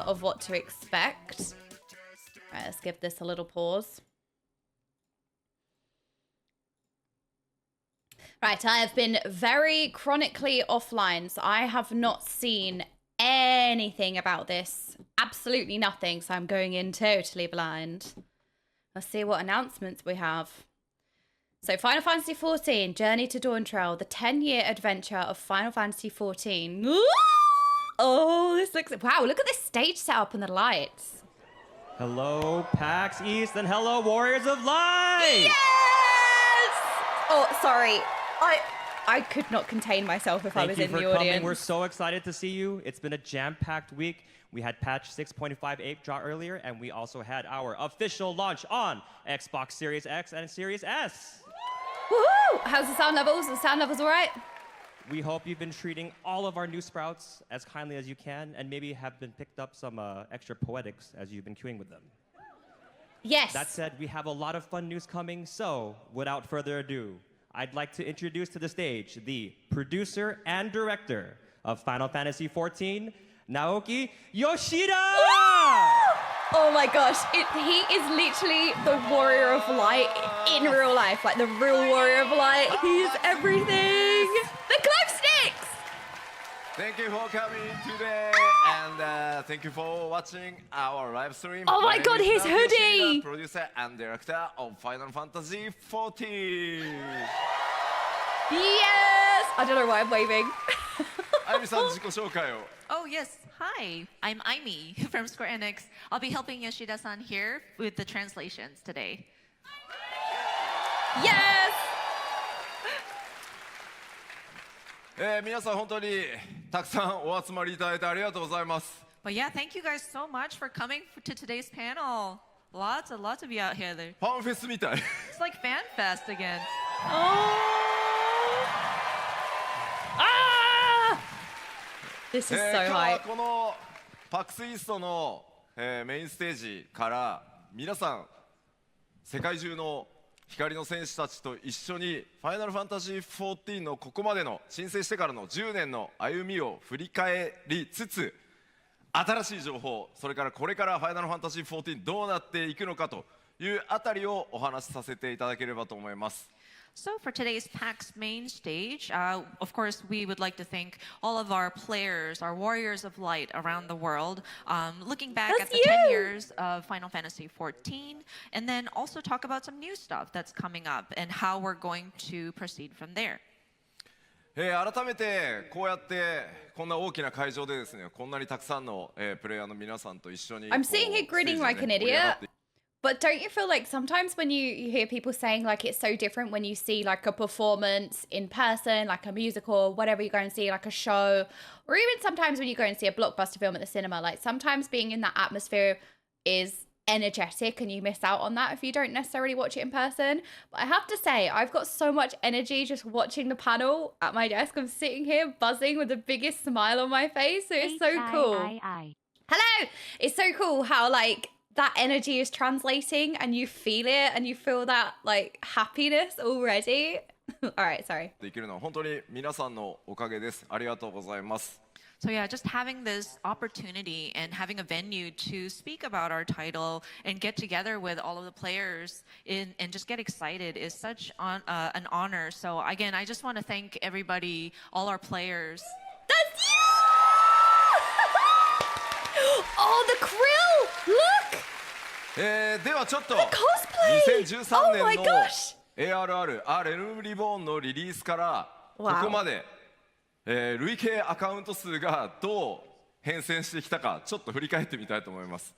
of what to expect. Right, let's give this a little pause. Right, I have been very chronically offline, so I have not seen anything about this. Absolutely nothing, so I'm going in totally blind. Let's see what announcements we have. So, Final Fantasy XIV, Journey to Dawntrail, the 10-year adventure of Final Fantasy XIV. Ooh! Oh, this looks... Wow, look at this stage setup and the lights. Hello, Pax East, and hello, Warriors of Light! Yes! Oh, sorry. I could not contain myself if I was in the audience. Coming. We're so excited to see you. It's been a jam-packed week. We had patch 6.58 drop earlier, and we also had our official launch on Xbox Series X and Series S. Woohoo! How's the sound levels? The sound levels all right? We hope you've been treating all of our new sprouts as kindly as you can, and maybe have been picked up some extra poetics as you've been queuing with them. Yes. That said, we have a lot of fun news coming, so without further ado, I'd like to introduce to the stage the producer and director of Final Fantasy XIV, Naoki Yoshida! Oh my gosh, he is literally the warrior of light in real life, like the real warrior of light. He's everything. The glow sticks! Thank you for coming today, and thank you for watching our live stream. Oh my god, his hoodie! Producer and director of Final Fantasy XIV. Yes! I don't know why I'm waving. Oh yes, hi, I'm Aimi from Square Enix. I'll be helping Yoshida-san here with the translations today. Yes! 皆さん本当にたくさんお集まりいただいてありがとうございます。 But yeah, thank you guys so much for coming to today's panel. Lots to be out here. ファンフェスみたい。 It's like Fan Fest again. This is so 今日は hype. このパックスイーストの、メインステージから皆さん世界中の光の戦士たちと一緒にファイナルファンタジー14のここまでの申請してからの10年の歩みを振り返りつつ新しい情報それからこれからファイナルファンタジー14どうなっていくのかというあたりをお話しさせていただければと思います。 So for today's PAX main stage, of course, we would like to thank all of our players, our warriors of light around the world, looking back at the 10 years of Final Fantasy XIV, and then also talk about some new stuff that's coming up and how we're going to proceed from there. 改めてこうやってこんな大きな会場でですね、こんなにたくさんの、プレイヤーの皆さんと一緒に I'm sitting here grinning like an idiot. But don't you feel like sometimes when you hear people saying like it's so different when you see like a performance in person, like a musical, whatever you go and see, like a show, or even sometimes when you go and see a blockbuster film at the cinema, like sometimes being in that atmosphere is energetic and you miss out on that if you don't necessarily watch it in person. But I have to say, I've got so much energy just watching the panel at my desk. I'm sitting here buzzing with the biggest smile on my face. So it's so cool. Hello! It's so cool how like that energy is translating and you feel it and you feel that like happiness already. All right, sorry. できるのは本当に皆さんのおかげです。ありがとうございます。 So yeah, just having this opportunity and having a venue to speak about our title and get together with all of the players and just get excited is such an honor. So again, I just want to thank everybody, all our players. That's you! Oh, the krill! Look! ではちょっと cosplay! 2013 Oh my 年の gosh! ARR、レルムリボーンのリリースからここまで、累計アカウント数がどう変遷してきたかちょっと振り返ってみたいと思います。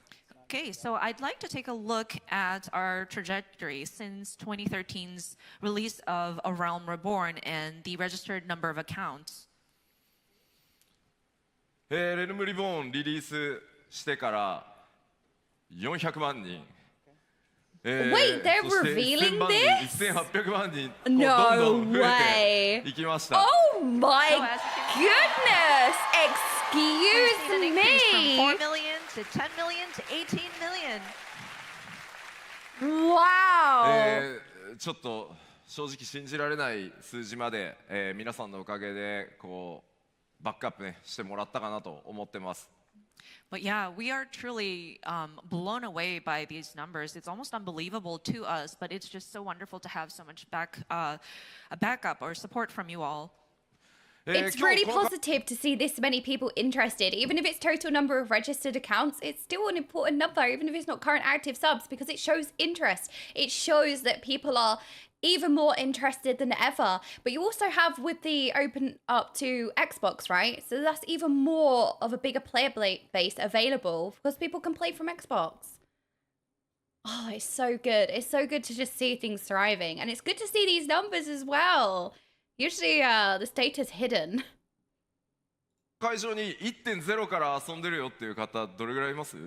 Okay, so I'd like to take a look at our trajectory since 2013's release of A Realm Reborn and the registered number of accounts. レルムリボーンリリースしてから400万人。Wait, they're revealing this? 1800万人 No どんどん増 way. えていきました。 Oh my So as you can goodness! see, we've seen an Excuse increase from 4 me! million to 10 million to 18 million. Wow! ちょっと正直信じられない数字まで、皆さんのおかげでこうバックアップねしてもらったかなと思ってます。But yeah, we are truly blown away by these numbers. It's almost unbelievable to us, but it's just so wonderful to have so much a backup or support from you all. It's really positive to see this many people interested. Even if it's total number of registered accounts, it's still an important number, even if it's not current active subs, because it shows interest. It shows that people are even more interested than ever. But you also have with the open up to Xbox, right? So that's even more of a bigger player base available because people can play from Xbox. Oh, it's so good. It's so good to just see things thriving. And it's good to see these numbers as well. Usually the state is hidden. 会場に 1.0 から遊んでるよっていう方どれぐらいいます？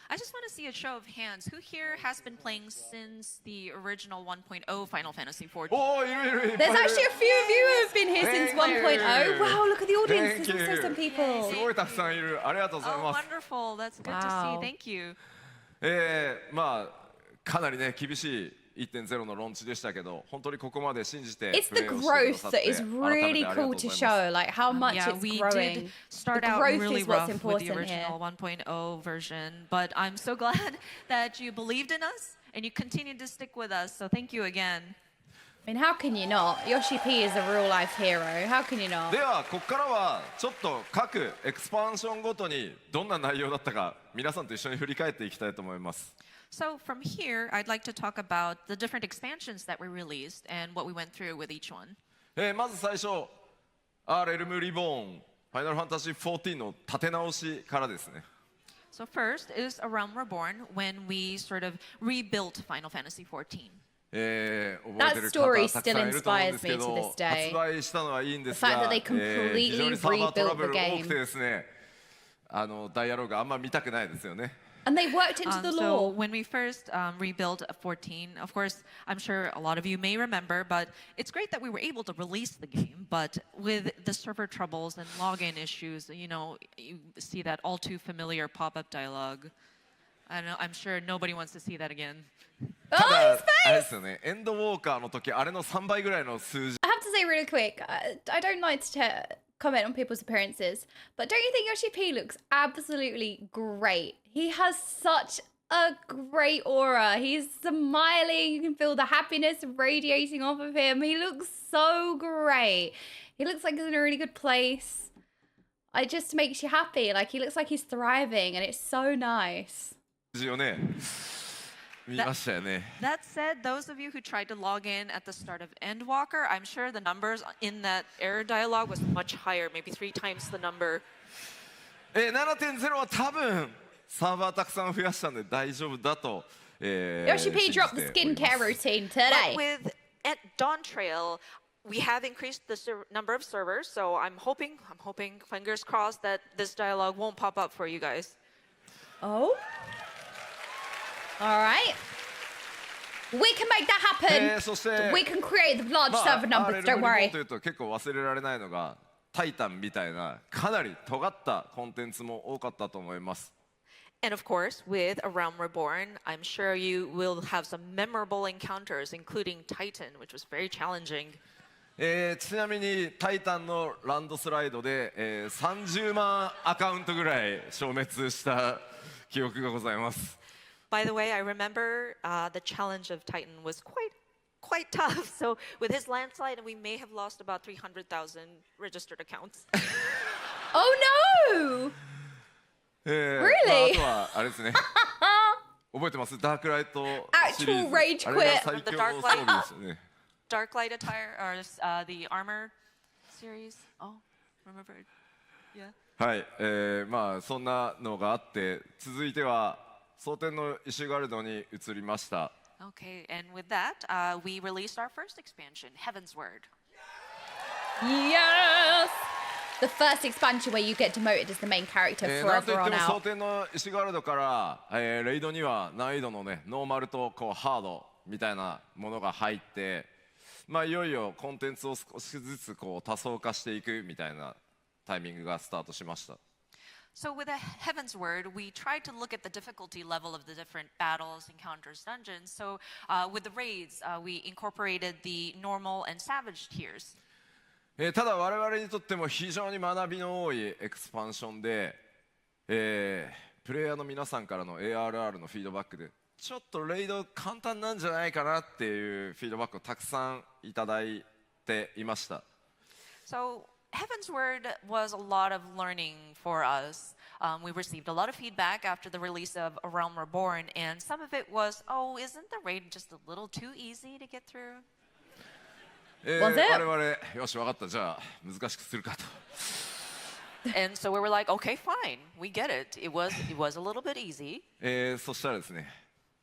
I just want to see a show of hands. Who here has been playing since the original 1.0 Final Fantasy XIV? Oh, いるいるいっぱいいる。 There's actually a few of you who have been here since Thank you. 1.0. Wow, look at the audience. Thank There's also some you. people. すごいたくさんいる。ありがとうござい Oh, ます。 wonderful. That's good to Wow. see. Thank you. まあかなりね厳しい 1.0 のローンチでしたけど、本当にここまで信じて It's プ the レイをしてくだ growth さって that is 改め really てありがとう cool ご to ざいます。 show, like how much Yeah, it's we growing. did start The out growth really is what's rough with the important original 1.0 version, but I'm so glad that you believed in us and you continued to stick with us. So thank you again. I mean, how can you not? Yoshi P is a real life hero. How can you not? ではここからはちょっと各エクスパンションごとにどんな内容だったか皆さんと一緒に振り返っていきたいと思います。 So from here, I'd like to talk about the different expansions that we released and what we went through with each one. まず最初 RLM Reborn ファイナルファンタジー14の立て直しからですね。 So first is A Realm Reborn when we sort of rebuilt Final Fantasy XIV. 覚えて That る story 方たくさんいると思うんですけ still inspires me to ど this day. 発売したのはいいんです The fact が that they completely 非常にサーバートラブル rebuilt the game. 多くてですねダイアログあんま見たくないですよね。 And they worked into the So law. when we first rebuilt 14, of course, I'm sure a lot of you may remember, but it's great that we were able to release the game. But with the server troubles and login issues, you know, you see that all too familiar pop-up dialogue. I don't know, I'm sure nobody wants to see that again. た Oh, だ his あれで face! すよねエンドウォーカーの時あれの3倍ぐらいの数字 I have to say really quick, I don't like to comment on people's appearances, but don't you think Yoshi P looks absolutely great? He has such a great aura. He's smiling. You can feel the happiness radiating off of him. He looks so great. He looks like he's in a really good place. It just makes you happy. Like he looks like he's thriving and it's so nice. をね見ましたよね。 That said, those of you who tried to log in at the start of Endwalker, I'm sure the numbers in that error dialogue was much higher, maybe 3 times the number. 7.0 は多分サーバーたくさん増やしたんで大丈夫だと、Yoshi P 信じ dropped the ており skincare ます routine But today. with at Dawntrail, we have increased the number of servers, so I'm hoping, fingers crossed, that this dialogue won't pop up for you guys. Oh. All right. We can make that happen. そして We can create the large まあ server numbers, don't RLM worry. というと結構忘れられないのがタイタンみたいなかなり尖ったコンテンツも多かったと思います。 And of course, with A Realm Reborn, I'm sure you will have some memorable encounters, including Titan, which was very challenging. ちなみにタイタンのランドスライドで、30万アカウントぐらい消滅した記憶がございます。 By the way, I remember the challenge of Titan was quite tough. So with his landslide, we may have lost about 300,000 registered accounts. Oh no! まあ Really? あとはあれですね覚えてますダークライトシリー Actual ズ rage あれが quit. 最強の装備ですよね。 Darklight attire, or the armor series. Oh, remembered. Yeah. はい、まあそんなのがあって続いては蒼天の石ガルドに移りました。 Okay, and with that, we released our first expansion, Heaven's Word. Yes! The first expansion where you get demoted as the main character なんとい forever って on も蒼 out. 天の石ガルドから、レイドには難易度のねノーマルとこうハードみたいなものが入って、まあいよいよコンテンツを少しずつこう多層化していくみたいなタイミングがスタートしました。 So with a Heaven's Word, we tried to look at the difficulty level of the different battles, encounters, dungeons. So with the raids, we incorporated the normal and savage tiers. ただ我々にとっても非常に学びの多いエクスパンションで、プレイヤーの皆さんからの ARR のフィードバックでちょっとレイド簡単なんじゃないかなっていうフィードバックをたくさんいただいていました。So Heaven's Word was a lot of learning for us. We received a lot of feedback after the release of A Realm Reborn, and some of it was, oh, isn't the raid just a little too easy to get through? 我々よし分かったじゃあ難しくするかと。And so we were like, okay, fine, we get it. It was a little bit easy. そしたらですね、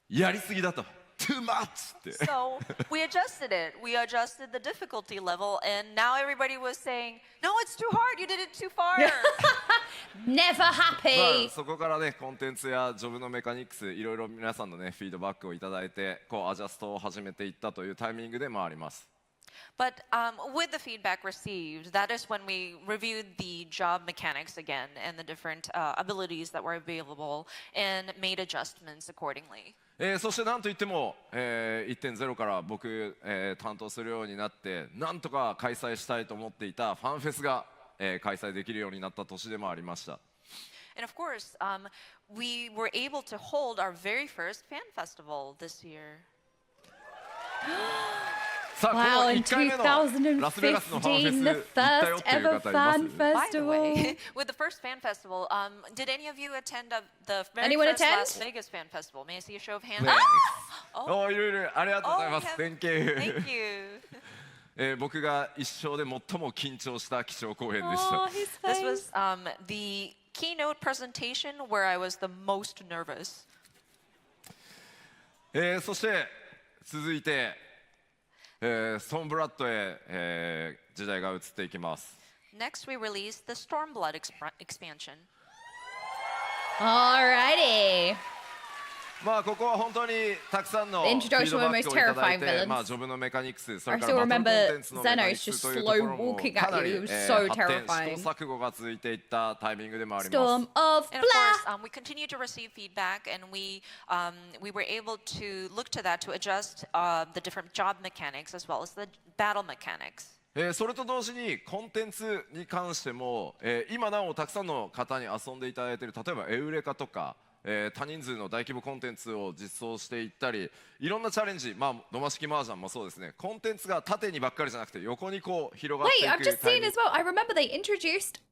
やりすぎだと。Too much! So we adjusted it. We adjusted the difficulty level, and now everybody was saying, no, it's too hard. You did it too far. Never happy. そこからね、コンテンツやジョブのメカニクス、いろいろ皆さんのね、フィードバックをいただいて、こうアジャストを始めていったというタイミングでもあります。But with the feedback received, that is when we reviewed the job mechanics again and the different abilities that were available and made adjustments accordingly. そしてなんといっても、1.0 から僕、担当するようになってなんとか開催したいと思っていたファンフェスが、開催できるようになった年でもありました。And of course, we were able to hold our very first fan festival this year. Wow, in 2015, the first ever fan festival. By the way, with the first fan festival, did any of you attend the very Anyone first attend? Las Vegas fan festival? May I see a show of hands? おいろいろありがとうございます。Thank you. Thank you. 僕が一生で最も緊張した基調講演でした。Oh, his This face. was the keynote presentation where I was the most nervous. そして続いて、ストーンブラッドへ、時代が移っていきます。Next, we released the Stormblood expansion. Alrighty. まあここは本当にたくさんのフィードバックをいただいて、まあジョブのメカニクス、それからバトルコンテンツのメカニクスというところもかなり発展、試行錯誤が続いていったタイミングでもあります。Storm of And of course, we continue to receive feedback, and we were able to look to that to adjust the different job mechanics as well as the battle mechanics. それと同時にコンテンツに関しても、今なおたくさんの方に遊んでいただいている、例えばエウレカとか。多人数の大規模コンテンツを実装していったり、いろんなチャレンジ、まあ土間式麻雀もそうですね。コンテンツが縦にばっかりじゃなくて横にこう広がっていく。Wait, I've just seen as well. I remember they introduced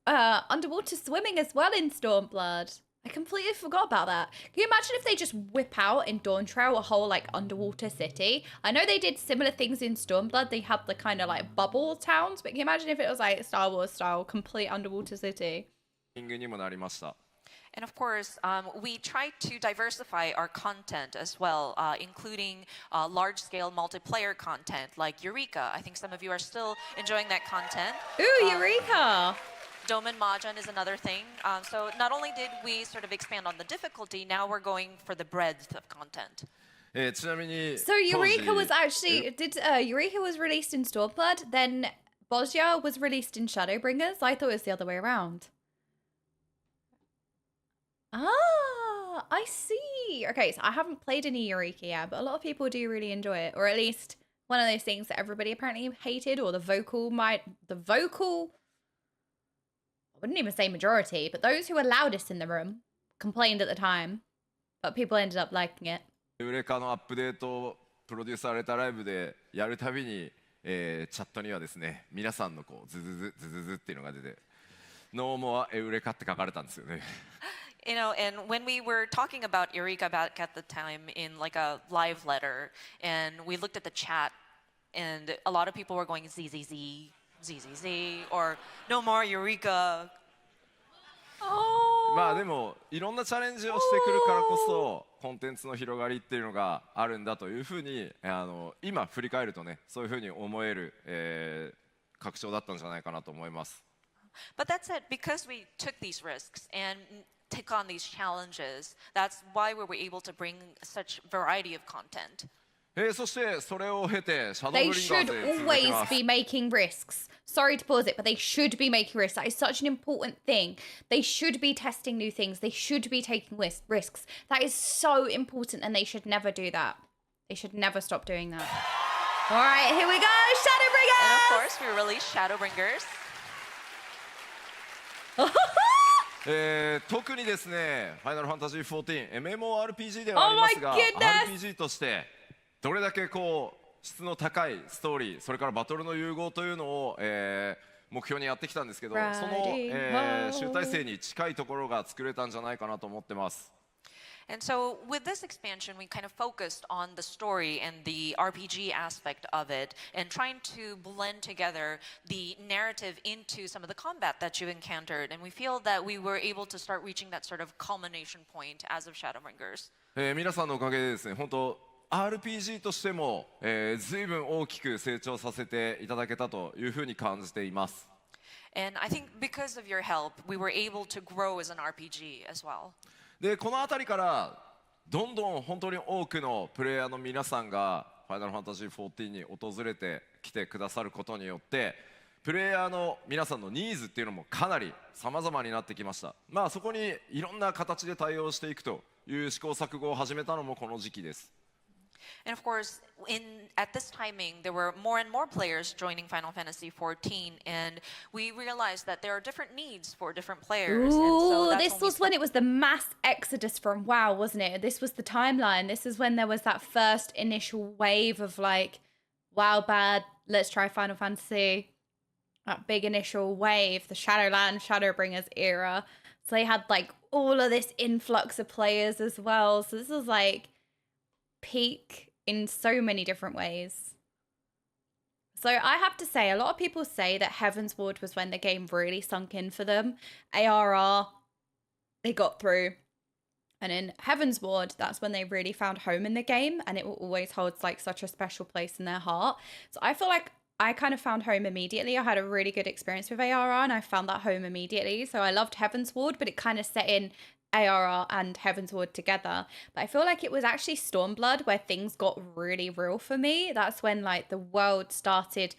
underwater swimming as well in Stormblood. I completely forgot about that. Can you imagine if they just whip out in Dawntrail a whole like underwater city? I know they did similar things in Stormblood. They had the kind of like bubble towns, but can you imagine if it was like Star Wars style, complete underwater city? にもなりました。And of course, we tried to diversify our content as well, including large-scale multiplayer content like Eureka. I think some of you are still enjoying that content. Ooh, Eureka! Domain Mahjong is another thing. So not only did we sort of expand on the difficulty, now we're going for the breadth of content. ちなみに So Eureka was actually Eureka was released in Stormblood, then Bosnia was released in Shadowbringers. I thought it was the other way around. Ah, I see. Okay, so I haven't played any Eureka yet, but a lot of people do really enjoy it, or at least one of those things that everybody apparently hated, or the vocal, I wouldn't even say majority, but those who were loudest in the room complained at the time, but people ended up liking it. エウレカのアップデートをプロデュースされたライブでやるたびに、チャットにはですね、皆さんのこうズズズズズズっていうのが出て、ノーモアエウレカって書かれたんですよね。You know, and when we were talking about Eureka back at the time in like a live letter, and we looked at the chat, and a lot of people were going ZZZ, ZZZ, or no more Eureka. まあでもいろんなチャレンジをしてくるからこそコンテンツの広がりっていうのがあるんだというふうに今振り返るとねそういうふうに思える、拡張だったんじゃないかなと思います。But that said, because we took these risks and took on these challenges, that's why we were able to bring such variety of content. そしてそれを経てシャドーブ They リンガー should ズへ続き always ます。 be making risks. Sorry to pause it, but they should be making risks. That is such an important thing. They should be testing new things. They should be taking risks. That is so important, and they should never do that. They should never stop doing that. All right, here we go, Shadowbringers! And of course, we released Shadowbringers. 特にですね、ファイナルファンタジー14、MMORPG ではありますが、RPG としてどれだけこう質の高いストーリー、それからバトルの融合というのを、目標にやってきたんですけど、その、集大成に近いところが作れたんじゃないかなと思ってます。And so with this expansion, we kind of focused on the story and the RPG aspect of it and trying to blend together the narrative into some of the combat that you encountered. And we feel that we were able to start reaching that sort of culmination point as of Shadowbringers. 皆さんのおかげでですね、本当 RPG としても、随分大きく成長させていただけたというふうに感じています。And I think because of your help, we were able to grow as an RPG as well. でこの辺りからどんどん本当に多くのプレイヤーの皆さんがファイナルファンタジー14に訪れてきてくださることによってプレイヤーの皆さんのニーズっていうのもかなり様々になってきました。まあそこにいろんな形で対応していくという試行錯誤を始めたのもこの時期です。And of course, at this timing, there were more and more players joining Final Fantasy XIV, and we realized that there are different needs for different players. Ooh, this was when it was the mass exodus from WoW, wasn't it? This was the timeline. This is when there was that first initial wave of like, WoW bad, let's try Final Fantasy. That big initial wave, the Shadowland, Shadowbringers era. So they had like all of this influx of players as well. So this was like peak in so many different ways. So I have to say, a lot of people say that Heaven's Ward was when the game really sunk in for them. ARR, they got through. And in Heaven's Ward, that's when they really found home in the game, and it will always hold like such a special place in their heart. So I feel like I kind of found home immediately. I had a really good experience with ARR and I found that home immediately. So I loved Heaven's Ward, but it kind of set in ARR and Heaven's Ward together. But I feel like it was actually Stormblood where things got really real for me. That's when like the world started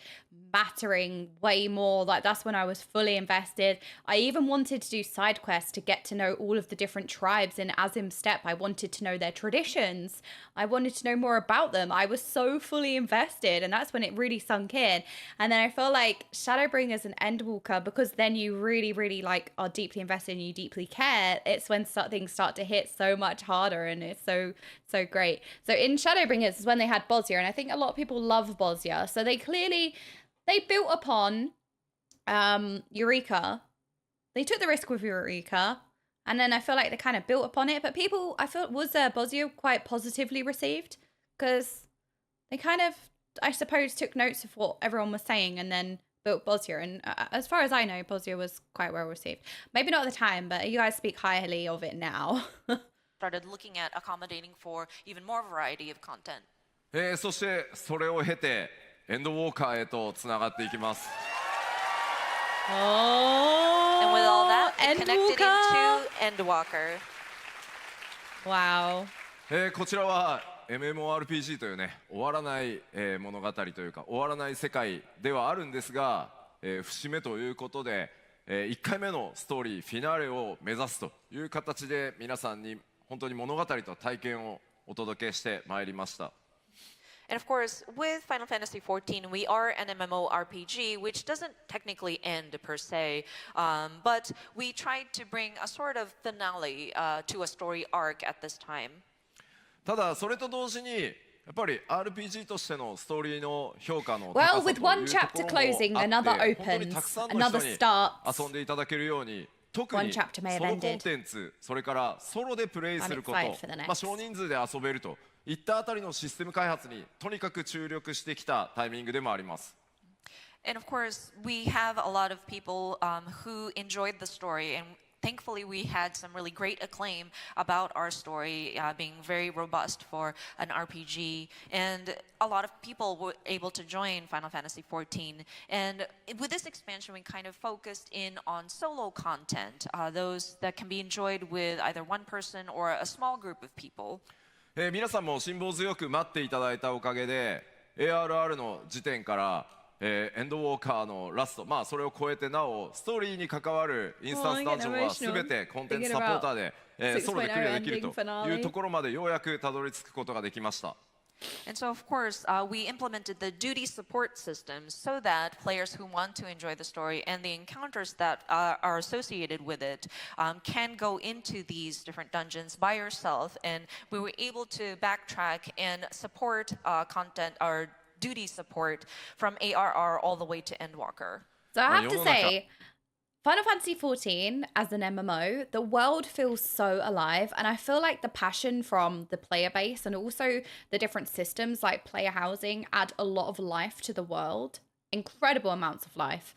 mattering way more. Like that's when I was fully invested. I even wanted to do side quests to get to know all of the different tribes in Azim Steppe. I wanted to know their traditions. I wanted to know more about them. I was so fully invested, and that's when it really sunk in. And then I feel like Shadowbringers and Endwalker, because then you really, really like are deeply invested and you deeply care, it's when things start to hit so much harder, and it's so great. So in Shadowbringers is when they had Bosnia, and I think a lot of people love Bosnia. So they built upon Eureka. They took the risk with Eureka, and then I feel like they kind of built upon it. But people, I feel, was Bosnia quite positively received? Because they kind of, I suppose, took notes of what everyone was saying and then built Bosnia. And as far as I know, Bosnia was quite well received. Maybe not at the time, but you guys speak highly of it now. Started looking at accommodating for even more variety of content. そしてそれを経てエンドウォーカーへとつながっていきます。And with all that, it connected into Endwalker. Wow. こちらは MMORPG というね終わらない、物語というか終わらない世界ではあるんですが、節目ということで、1回目のストーリーフィナーレを目指すという形で皆さんに本当に物語と体験をお届けしてまいりました。And of course, with Final Fantasy XIV, we are an MMORPG, which doesn't technically end per se, but we tried to bring a sort of finale to a story arc at this time. ただそれと同時にやっぱり RPG としてのストーリーの評価の高さ Well, という with ところ one も chapter あ closing, って another 本当に opens, たくさんの another 人に starts. 遊んでいただけるように特 One に chapter may have ソロコン ended. テンツそれからソロでプレイするこ I'm と excited for the next. まあ少人数で遊べるといったあたりのシステム開発にとにかく注力してきたタイミングでもあります。And of course, we have a lot of people who enjoyed the story, and thankfully we had some really great acclaim about our story being very robust for an RPG, and a lot of people were able to join Final Fantasy XIV. And with this expansion, we kind of focused in on solo content, those that can be enjoyed with either one person or a small group of people. 皆さんも辛抱強く待っていただいたおかげで ARR の時点からエンドウォーカーのラスト、まあそれを超えてなおストーリーに関わるインスタンスダンジョンは全てコンテンツサポーターでソロでクリアできるというところまでようやくたどり着くことができました。And so, of course, we implemented the duty support system so that players who want to enjoy the story and the encounters that are associated with it can go into these different dungeons by yourself. And we were able to backtrack and support content or duty support from ARR all the way to Endwalker. So I have to say, Final Fantasy XIV as an MMO, the world feels so alive, and I feel like the passion from the player base and also the different systems like player housing add a lot of life to the world, incredible amounts of life.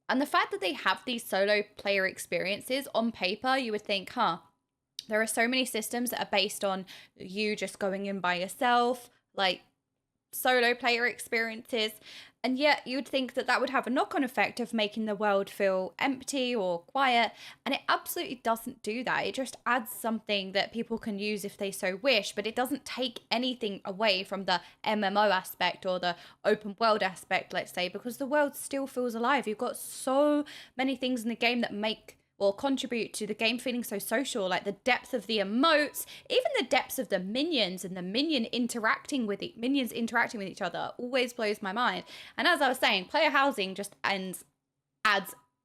And the fact that they have these solo player experiences on paper, you would think, there are so many systems that are based on you just going in by yourself, like solo player experiences. And yet you'd think that that would have a knock-on effect of making the world feel empty or quiet. And it absolutely doesn't do that. It just adds something that people can use if they so wish. But it doesn't take anything away from the MMO aspect or the open world aspect, let's say, because the world still feels alive. You've got so many things in the game that make or contribute to the game feeling so social, like the depth of the emotes, even the depths of the minions and the minions interacting with each other always blows my mind. And as I was saying, player housing just adds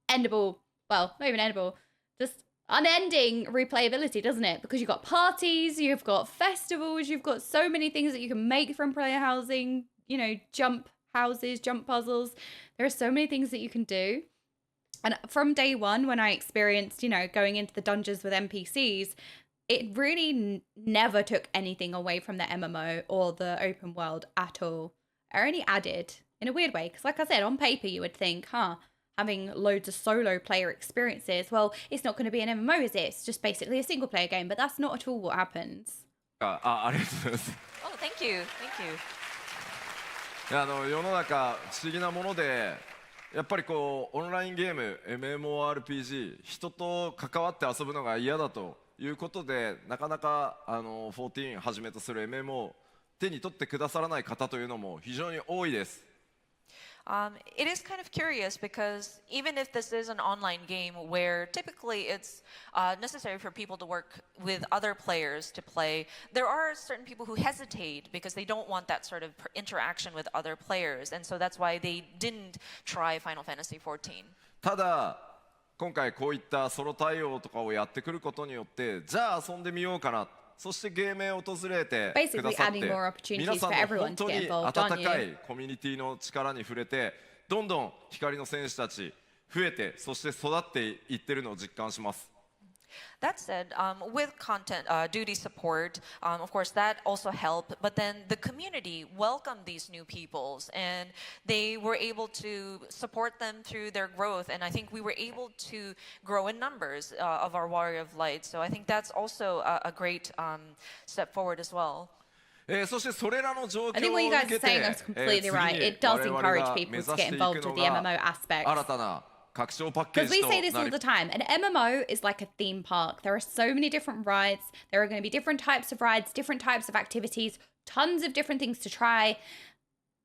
endable, well, not even endable, just unending replayability, doesn't it? Because you've got parties, you've got festivals, you've got so many things that you can make from player housing, you know, jump houses, jump puzzles. There are so many things that you can do. And from day one, when I experienced, you know, going into the dungeons with NPCs, it really never took anything away from the MMO or the open world at all. It only added in a weird way. Because like I said, on paper, you would think, having loads of solo player experiences, well, it's not going to be an MMO, is it? It's just basically a single player game. But that's not at all what happens. ありがとうございます。 Oh, thank you. Thank you. いや世の中不思議なもので、やっぱりこうオンラインゲーム MMORPG 人と関わって遊ぶのが嫌だということでなかなか14はじめとする MMO 手に取ってくださらない方というのも非常に多いです。 It is kind of curious because even if this is an online game where typically it's necessary for people to work with other players to play, there are certain people who hesitate because they don't want that sort of interaction with other players, and so that's why they didn't try Final Fantasy XIV. ただ今回こういったソロ対応とかをやってくることによってじゃあ遊んでみようかな、そしてゲームへ訪れてくださって皆さんの本当に温かいコミュニティの力に触れてどんどん光の戦士たち増えてそして育っていってるのを実感します。 That said, with content duty support, of course, that also helped. But then the community welcomed these new peoples, and they were able to support them through their growth. And I think we were able to grow in numbers of our Warrior of Light. So I think that's also a great step forward as well. そしてそれらの状況を受けて I think what you guys are saying is completely right. It does encourage people to get involved with the MMO aspect. 新たな Because we say this all the time, an MMO is like a theme park. There are so many different rides. There are going to be different types of rides, different types of activities, tons of different things to try.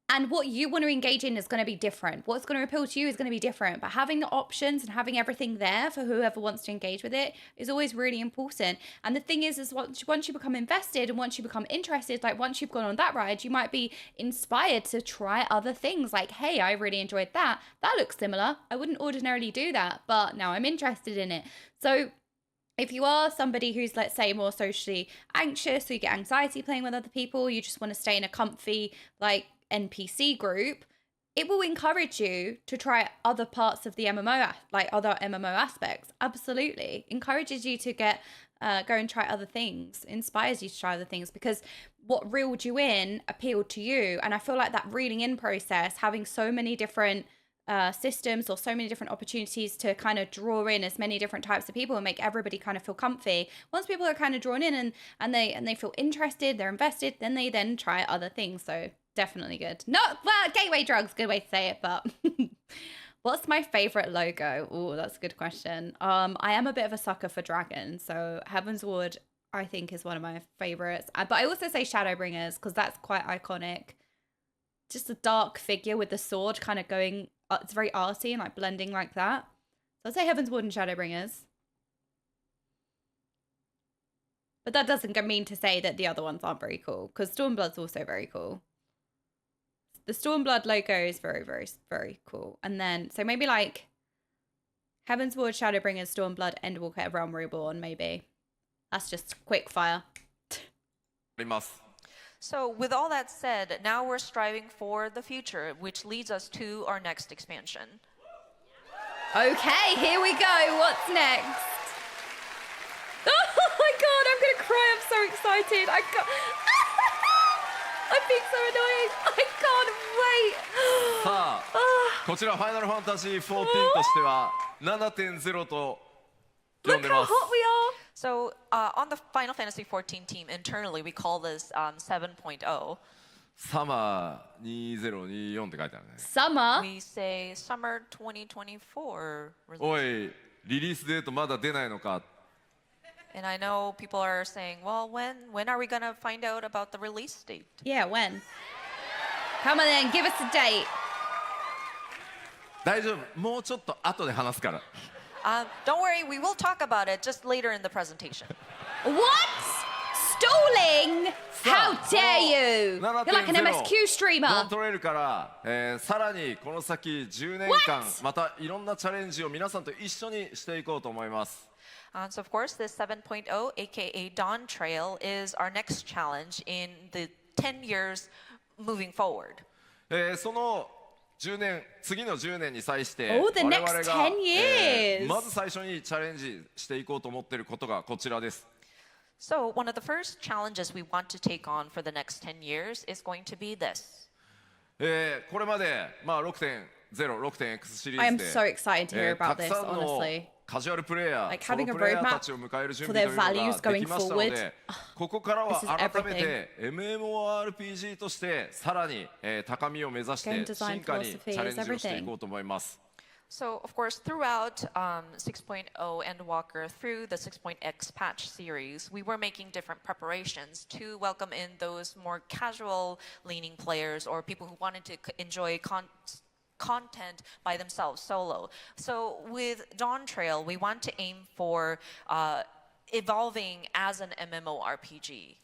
And what you want to engage in is going to be different. What's going to appeal to you is going to be different. But having the options and having everything there for whoever wants to engage with it is always really important. And the thing is once you become invested and once you become interested, like once you've gone on that ride, you might be inspired to try other things. Like, hey, I really enjoyed that. That looks similar. I wouldn't ordinarily do that, but now I'm interested in it. So if you are somebody who's, let's say, more socially anxious, or you get anxiety playing with other people, you just want to stay in a comfy, like, NPC group, it will encourage you to try other parts of the MMO, like other MMO aspects. Absolutely. Encourages you to go and try other things, inspires you to try other things, because what reeled you in appealed to you. And I feel like that reeling in process, having so many different systems or so many different opportunities to kind of draw in as many different types of people and make everybody kind of feel comfy. Once people are kind of drawn in and they feel interested, they're invested, then they try other things. So definitely good. Well, gateway drugs, good way to say it, but what's my favorite logo? Oh, that's a good question. I am a bit of a sucker for dragons, so Heavensward I think is one of my favorites. But I also say Shadowbringers because that's quite iconic. Just a dark figure with the sword kind of going, it's very arty and like blending like that. So I'd say Heavensward and Shadowbringers. But that doesn't mean to say that the other ones aren't very cool, because Stormblood's also very cool. The Stormblood logo is very, very, very cool. And then, so maybe like Heaven's Ward, Shadowbringers, Stormblood, Endwalker, Realm Reborn, maybe. That's just quick fire. So with all that said, now we're striving for the future, which leads us to our next expansion. Okay, here we go. What's next? Oh my god, I'm gonna cry. I'm so excited. I'm being so annoying. I can't wait. さあ、こちらファイナルファンタジー14としては 7.0 と呼ん Look で how ます。 hot we are. So on the Final Fantasy XIV team internally, we call this 7.0. サマー2024って書いてあるね。 Summer. We say summer 2024 release. おい、リリースデートまだ出ないのか。 And I know people are saying, well, when are we going to find out about the release date? Yeah, when? Come on then, give us a date. 大丈夫、もうちょっと後で話すから。 Don't worry, we will talk about it just later in the presentation. What? Stalling? How dare you? 7.0 You're like an MSQ streamer. ドントレイルから、さらにこの先10年間 What? またいろんなチャレンジを皆さんと一緒にしていこうと思います。 So of course, this 7.0, aka Dawntrail, is our next challenge in the 10 years moving forward. その10年次の10年に際して Oh, the 我 next 々が、 10 years. まず最初にチャレンジしていこうと思っていることがこちらです。 So one of the first challenges we want to take on for the next 10 years is going to be this. これまで、まあ、6.0、6.x シリ I ー am ズ so で、 excited to hear た about く this, さんの honestly. カジュアルプレイヤー、 Like ソロ having a プレイヤー roadmap たちを迎える準 for 備と their いうの values がで going きましたの forward. で、ここからは This is 改めて MMORPG としてさらに、高みを目指し Game て design 進化にチ philosophy ャレン is ジをしてい everything. こうと思います。 So, of course, throughout 6.0 and Walker, through the 6.x patch series, we were making different preparations to welcome in those more casual-leaning players or people who wanted to enjoy content by themselves solo. So, with Dawntrail, we want to aim for evolving as an MMORPG.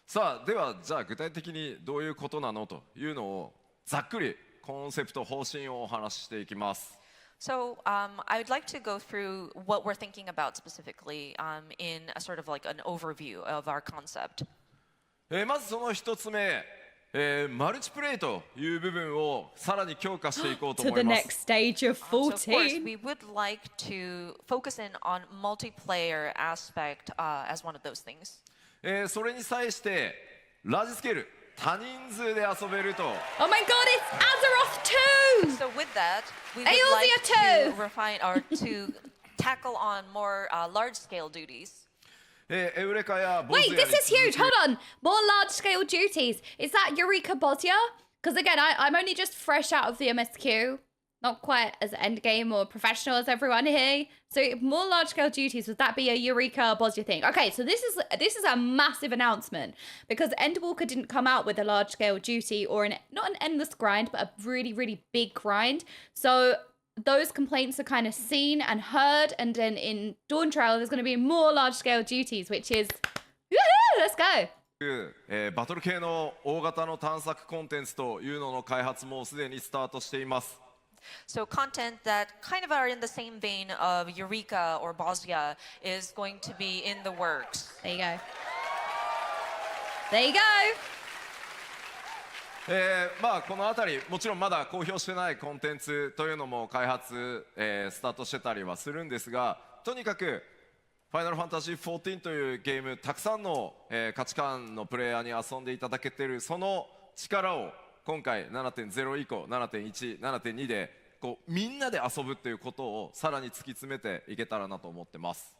さあ、ではじゃあ具体的にどういうことなのというのをざっくりコンセプト方針をお話ししていきます。 So I would like to go through what we're thinking about specifically in a sort of like an overview of our concept. まずその一つ目、マルチプレイという部分をさらに強化していこうと To 思 the います。 next stage of So of course, 14. we would like to focus in on multiplayer aspect as one of those things. それに際してラージスケール多人数で遊べると Oh my god, it's Azeroth 2! So with that, we would Eorzea like to refine or to tackle on more large-scale duties. エウレカやボズ Wait, ヤ this に is 続 huge. き Hold on. More large scale duties. Is that Eureka Bosnia? Because again, I'm only just fresh out of the MSQ. Not quite as endgame or professional as everyone here. So more large scale duties, would that be a Eureka Bosnia thing? Okay, so this is a massive announcement because Endwalker didn't come out with a large scale duty or not an endless grind, but a really, really big grind. So those complaints are kind of seen and heard, and then in Dawntrail there's going to be more large scale duties, which is woohoo, let's go. バトル系の大型の探索コンテンツというのの開発もすでにスタートしています。 So content that kind of are in the same vein of Eureka or Bosnia is going to be in the works. There you go. There you go. まあこの辺りもちろんまだ公表してないコンテンツというのも開発、スタートしてたりはするんですが、とにかくファイナルファンタジー14というゲームたくさんの、価値観のプレイヤーに遊んでいただけているその力を今回 7.0 以降 7.1、7.2 でこうみんなで遊ぶということをさらに突き詰めていけたらなと思ってます。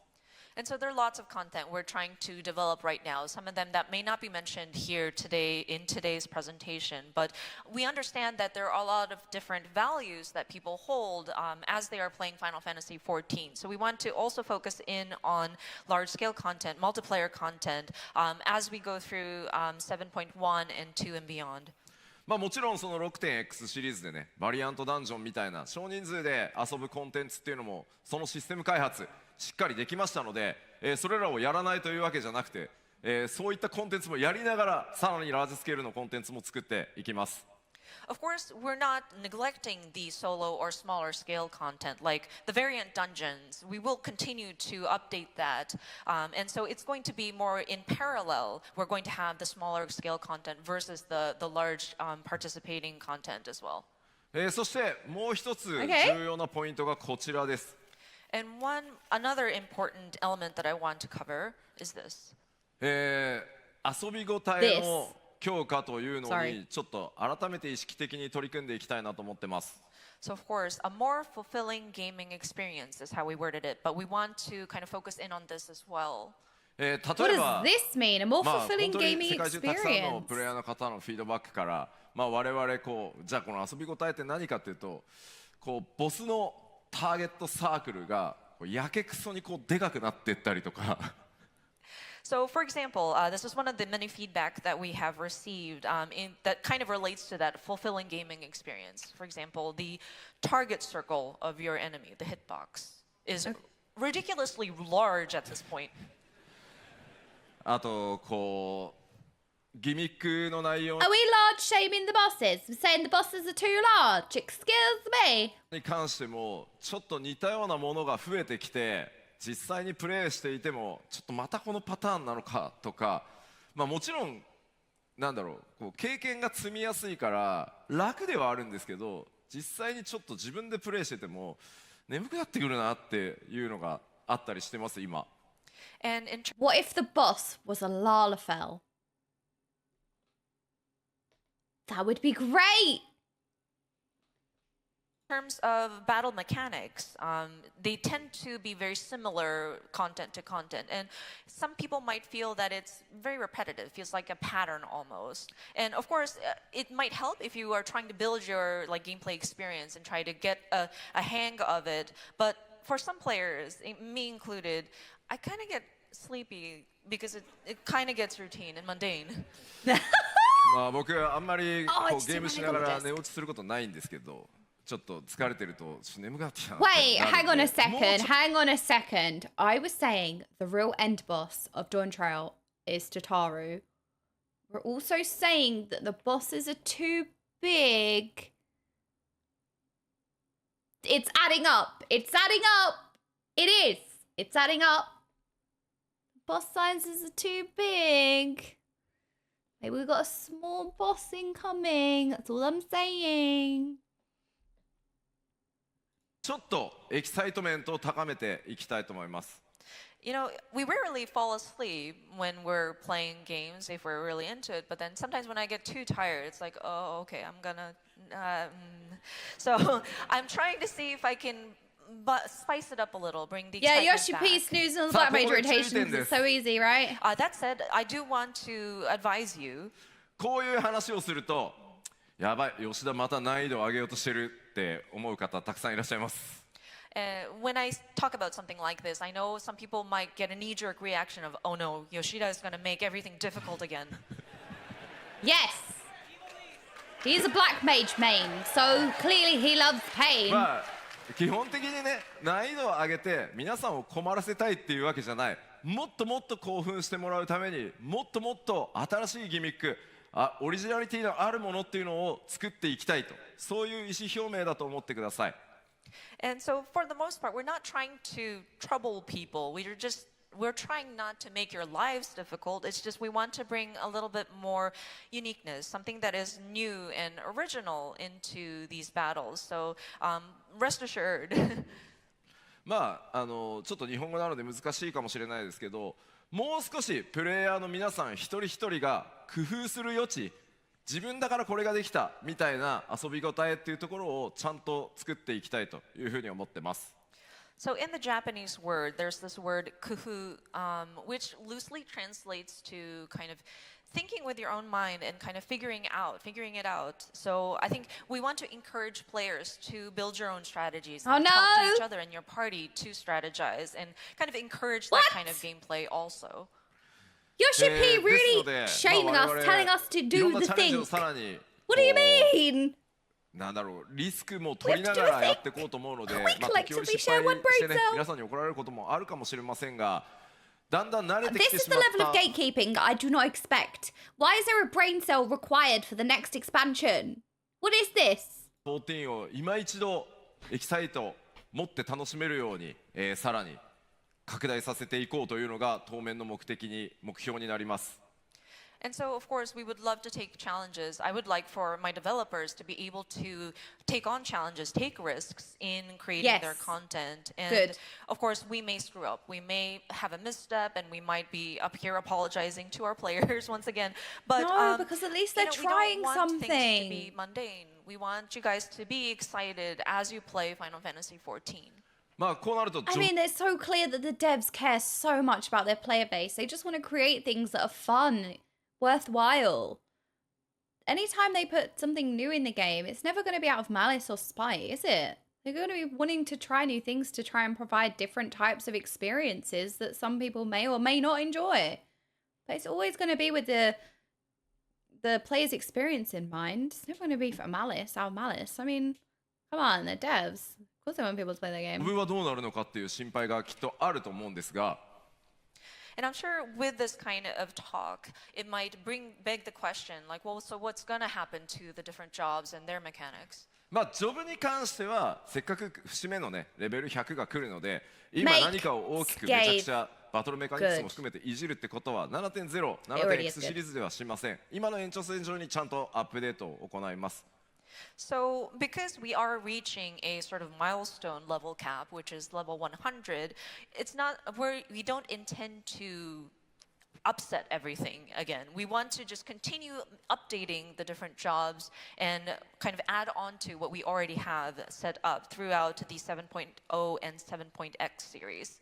And so there are lots of content we're trying to develop right now. Some of them that may not be mentioned here today in today's presentation, but we understand that there are a lot of different values that people hold as they are playing Final Fantasy XIV. So we want to also focus in on large-scale content, multiplayer content, as we go through 7.1 and 2 and beyond. まあもちろんその 6.x シリーズでね、バリアントダンジョンみたいな少人数で遊ぶコンテンツっていうのもそのシステム開発しっかりできましたので、それらをやらないというわけじゃなくて、そういったコンテンツもやりながらさらにラージスケールのコンテンツも作っていきます。Of course, we're not neglecting the solo or smaller scale content like the variant dungeons. We will continue to update that. And so it's going to be more in parallel. We're going to have the smaller scale content versus the large participating content as well. そしてもう一つ重要なポイントがこちらです。And another important element that I want to cover is this. 遊びごたえの強化というのにちょっと改めて意識的に取り組んでいきたいなと思ってます。So of course, a more fulfilling gaming experience is how we worded it, but we want to kind of focus in on this as well. 例えば、What does this mean? A more fulfilling gaming 世界中たくさんの experience? プレイヤーの方のフィードバックから、我々じゃあこの遊びごたえって何かっていうと、ボスのターゲットサークルがやけくそにでかくなっていったりとか。So, for example, this is one of the many feedback that we have received that kind of relates to that fulfilling gaming experience. For example, the target circle of your enemy, the hitbox, is ridiculously large at this point. あとギミックの内容 Are we large shaming the bosses? We're saying the bosses are too large. Excuse me. に関してもちょっと似たようなものが増えてきて、実際にプレイしていてもちょっとまたこのパターンなのかとか、もちろん経験が積みやすいから楽ではあるんですけど、実際にちょっと自分でプレイしてても眠くなってくるなっていうのがあったりしてます今。What if the boss was a Lalafell? That would be great. In terms of battle mechanics, they tend to be very similar content to content, and some people might feel that it's very repetitive, feels like a pattern almost. And of course, it might help if you are trying to build your gameplay experience and try to get a hang of it. But for some players, me included, I kind of get sleepy because it kind of gets routine and mundane. 僕あんまりゲームしながら寝落ちすることないんですけど。ちょっと疲れてると眠くなってきた。Wait, hang on a second. I was saying the real end boss of Dawntrail is Tataru. We're also saying that the bosses are too big. It's adding up. It is. It's adding up. Boss sizes are too big. Maybe we've got a small boss incoming. That's all I'm saying. ちょっとエキサイトメントを高めていきたいと思います。You know, we rarely fall asleep when we're playing games if we're really into it, but then sometimes when I get too tired, it's like, oh, okay, I'm gonna... So I'm trying to see if I can spice it up a little, bring the excitement Yoshi back. P snoozing on the black mage rotations. It's so easy, right? That said, I do want to advise you. こういう話をすると、やばい、吉田また難易度を上げようとしてるって思う方たくさんいらっしゃいます。When I talk about something like this, I know some people might get a knee-jerk reaction of, "Oh no, Yoshida is going to make everything difficult again." Yes, he's a black mage main, so clearly he loves pain. 基本的にね、難易度を上げて皆さんを困らせたいっていうわけじゃない。もっともっと興奮してもらうために、もっともっと新しいギミック。オリジナリティのあるものっていうのを作っていきたいと、そういう意思表明だと思ってください。And so for the most part, we're not trying to trouble people. We're trying not to make your lives difficult. It's just we want to bring a little bit more uniqueness, something that is new and original into these battles. So rest assured. ちょっと日本語なので難しいかもしれないですけど、もう少しプレイヤーの皆さん一人一人が工夫する余地、自分だからこれができたみたいな遊びごたえっていうところをちゃんと作っていきたいというふうに思ってます。So in the Japanese word, there's this word kufu, which loosely translates to kind of thinking with your own mind and kind of figuring it out. So I think we want to encourage players to build your own strategies and talk to each other in your party to strategize and kind of encourage that kind of gameplay also. Yoshi P really shaming us, telling us to do the thing. What do you mean? なんだろう、リスクも取りながらやっていこうと思うので、時折失敗してね、皆さんに怒られることもあるかもしれませんが、だんだん慣れてき This て is し the まっ level of た gatekeeping I do not expect. Why is there a brain cell required for the next expansion? What is this? 14を今一度エキサイト持って楽しめるように、さらに拡大させていこうというのが当面の目標になります。And so, of course, we would love to take challenges. I would like for my developers to be able to take on challenges, take risks in creating their content. And of course, we may screw up. We may have a misstep, and we might be up here apologizing to our players once again. But no, because at least they're trying we don't want something. Things to be mundane. We want you guys to be excited as you play Final Fantasy XIV. I mean, it's so clear that the devs care so much about their player base. They just want to create things that are fun, worthwhile. Anytime they put something new in the game, it's never going to be out of malice or spite, is it? They're going to be wanting to try new things to try and provide different types of experiences that some people may or may not enjoy. But it's always going to be with the player's experience in mind. It's never going to be for malice, out of malice. I mean, come on, they're devs. Of course they want people to play their game. はどうなるのかっていう心配がきっとあると思うんですが。And I'm sure with this kind of talk, it might beg the question, like, well, so what's going to happen to the different jobs and their mechanics? ジョブに関してはせっかく節目のねレベル100が来るので、今何かを大きくめちゃくちゃバトルメカニクスも含めていじるってことは 7.0、7.x シリーズではしません。今の延長線上にちゃんとアップデートを行います。So, because we are reaching a sort of milestone level cap, which is level 100, it's not we don't intend to upset everything again. We want to just continue updating the different jobs and kind of add on to what we already have set up throughout the 7.0 and 7.x series.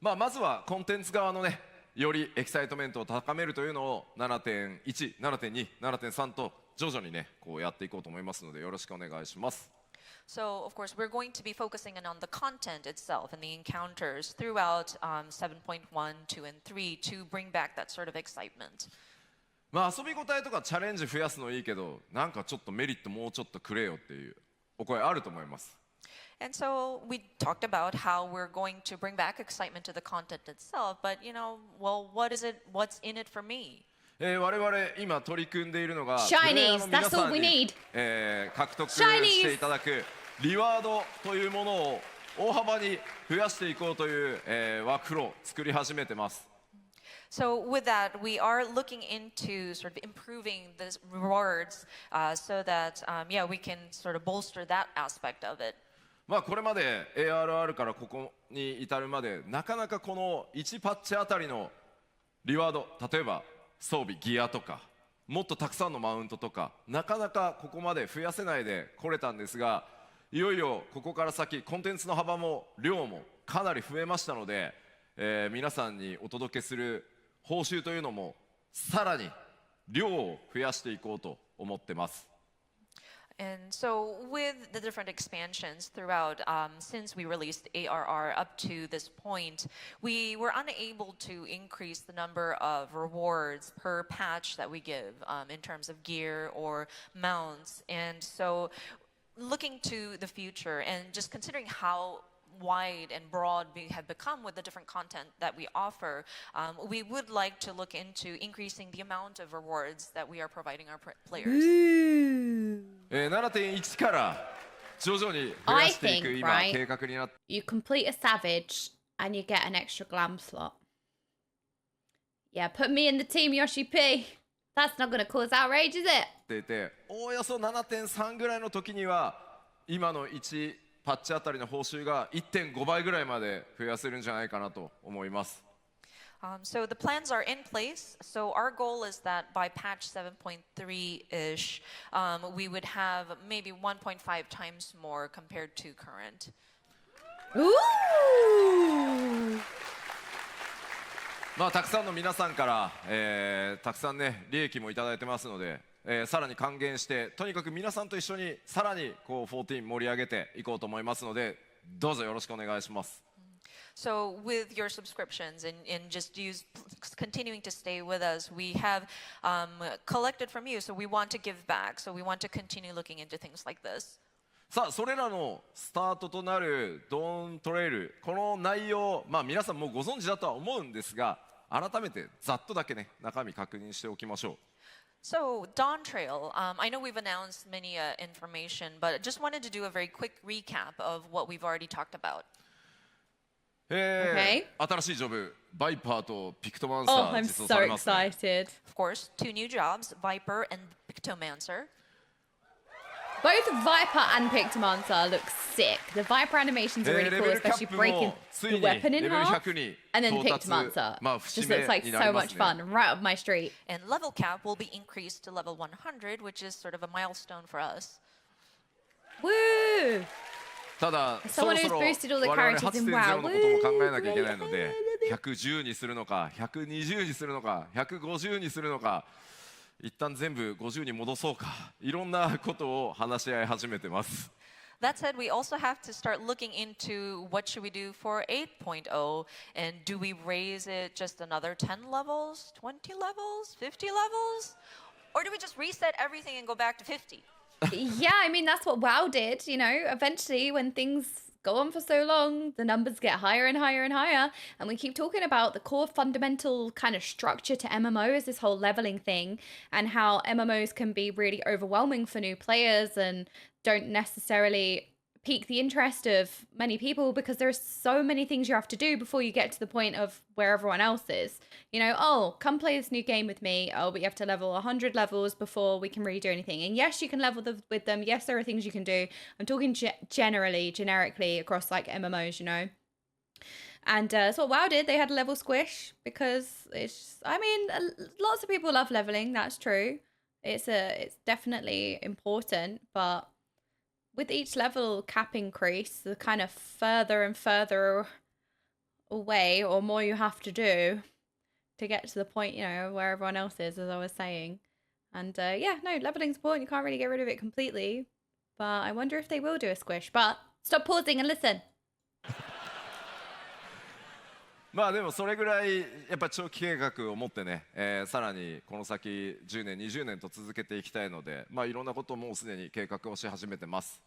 まずはコンテンツ側のね、よりエキサイトメントを高めるというのを 7.1、7.2、7.3 と徐々にね、こうやっていこうと思いますのでよろしくお願いします。So, of course, we're going to be focusing on the content itself and the encounters throughout 7.1, 2, and 3 to bring back that sort of excitement. 遊び応えとかチャレンジ増やすのいいけど、なんかちょっとメリットもうちょっとくれよっていうお声あると思います。And so we talked about how we're going to bring back excitement to the content itself, but well, what's in it for me? 我々今取り組んでいるのが Shinies, that's all we need. 獲得していただくリワードというものを大幅に増やしていこうというワークフローを作り始めてます。So with that, we are looking into sort of improving the rewards so that we can sort of bolster that aspect of it. これまで ARR からここに至るまでなかなかこの1パッチあたりのリワード、例えば装備ギアとかもっとたくさんのマウントとかなかなかここまで増やせないで来れたんですが、いよいよここから先コンテンツの幅も量もかなり増えましたので、皆さんにお届けする報酬というのもさらに量を増やしていこうと思ってます。And so with the different expansions throughout, since we released ARR up to this point, we were unable to increase the number of rewards per patch that we give in terms of gear or mounts. And so looking to the future and just considering how wide and broad we have become with the different content that we offer, we would like to look into increasing the amount of rewards that we are providing our players. 7.1 から徐々に増やしていく今計画になって You complete a savage and you get an extra glam slot. Yeah, put me in the team, Yoshi P. That's not going to cause outrage, is it? ていて、おおよそ 7.3 ぐらいの時には今の1パッチあたりの報酬が 1.5 倍ぐらいまで増やせるんじゃないかなと思います。So the plans are in place. So our goal is that by patch 7.3-ish, we would have maybe 1.5 times more compared to current. Ooh! たくさんの皆さんから、たくさんね利益もいただいてますので、さらに還元してとにかく皆さんと一緒にさらにこう14盛り上げていこうと思いますので、どうぞよろしくお願いします。So with your subscriptions and just continuing to stay with us, we have collected from you. So we want to give back. So we want to continue looking into things like this. さあそれらのスタートとなるドーントレイル、この内容、皆さんもうご存知だとは思うんですが、改めてざっとだけね中身確認しておきましょう。So, Dawntrail, I know we've announced many information, but just wanted to do a very quick recap of what we've already talked about. Okay. 新しいジョブ、バイパーとピクトマンサ Oh, ー I'm 実装 so されますね。 excited. Of course, 2 new jobs, Viper and Pictomancer. Both Viper and Pictomancer look sick. The Viper animations are really cool, レベルキャ especially ップも breaking つい the に weapon レ in ベル half. 100に And then 到達、 Pictomancer まあ節 just 目 looks like になり so ま much すね。 fun, right up my street. And level cap will be increased to level 100, which is sort of a milestone for us. Woo! ただそ Someone ろそ who's ろ boosted all the 我々 characters in 8.0 WoW. のことも考えなきゃいけないので110にするのか120にするのか150にするのか一旦全部50に戻そうかいろんなことを話し合い始めてます。 That said, we also have to start looking into what should we do for 8.0, and do we raise it just another 10 levels, 20 levels, 50 levels? Or do we just reset everything and go back to 50? Yeah, I mean, that's what WoW did, you know. Eventually, when things go on for so long, the numbers get higher and higher and higher. And we keep talking about the core fundamental kind of structure to MMOs, this whole leveling thing, and how MMOs can be really overwhelming for new players and don't necessarily pique the interest of many people because there are so many things you have to do before you get to the point of where everyone else is. You know, oh, come play this new game with me. Oh, but you have to level 100 levels before we can really do anything. And yes, you can level with them. Yes, there are things you can do. I'm talking generically across like MMOs, you know. And that's what WoW did. They had a level squish because it's, I mean, lots of people love leveling. That's true. It's definitely important, but with each level cap increase, the kind of further and further away or more you have to do to get to the point, you know, where everyone else is, as I was saying. And yeah, no, leveling's important. You can't really get rid of it completely. But I wonder if they will do a squish. But stop pausing and listen. まあでもそれぐらいやっぱ長期計画を持ってね、さらにこの先10年20年と続けていきたいので、まあいろんなこともすでに計画をし始めてます。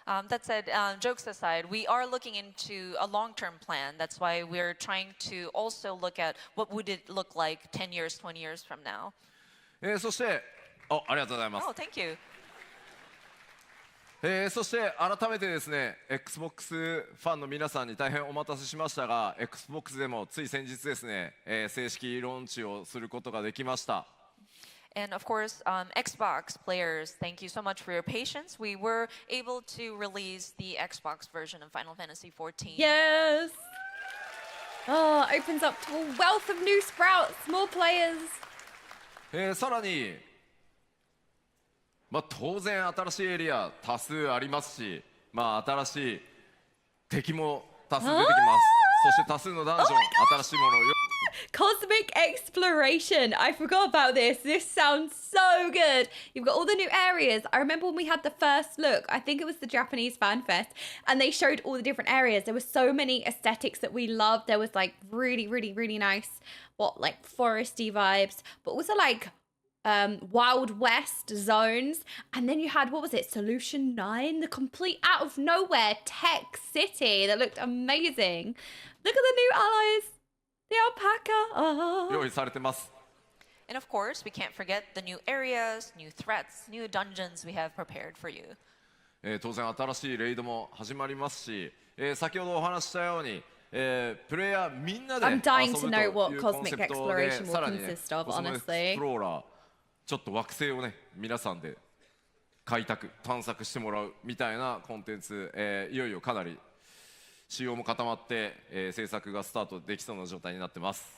That said, jokes aside, we are looking into a long-term plan. That's why we're trying to also look at what would it look like 10 years, 20 years from now. そしてありがとうございます。 Oh, thank you. そして改めてですね XBOX ファンの皆さんに大変お待たせしましたが XBOX でもつい先日ですね、正式ローンチをすることができました。 And of course, Xbox players, thank you so much for your patience. We were able to release the Xbox version of Final Fantasy XIV. Yes! Oh, it opens up to a wealth of new sprouts, more players. さらにまあ当然新しいエリア多数ありますし、まあ新しい敵も多数出てきます。そして多数のダンジョン、新しいものを Cosmic exploration. I forgot about this. This sounds so good. You've got all the new areas. I remember when we had the first look, I think it was the Japanese Fan Fest, and they showed all the different areas. There were so many aesthetics that we loved. There was like really, really, really nice, like foresty vibes, but also like Wild West zones. And then you had, what was it, Solution 9? The complete out of nowhere tech city that looked amazing. Look at the new allies. The alpaca. 用意されてます。 And of course, we can't forget the new areas, new threats, new dungeons we have prepared for you. 当然新しいレイドも始まりますし、先ほどお話ししたように、プレイヤーみんなで遊ぶ I'm dying と to い know う what コン cosmic セプト exploration で will さらにね、 consist of, コスモエクス honestly. プローラーちょっと惑星をね皆さんで開拓探索してもらうみたいなコンテンツ、いよいよかなり仕様も固まって、制作がスタートできそうな状態になってます。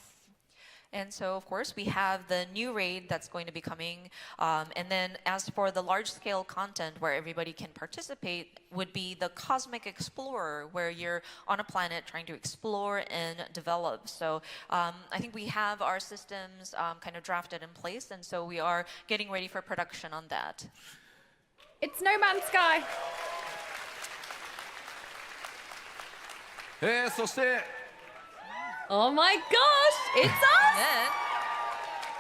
And so, of course, we have the new raid that's going to be coming. And then as for the large-scale content where everybody can participate would be the Cosmic Explorer, where you're on a planet trying to explore and develop. So I think we have our systems kind of drafted in place, and so we are getting ready for production on that. It's No Man's Sky. そして Oh my gosh, it's us!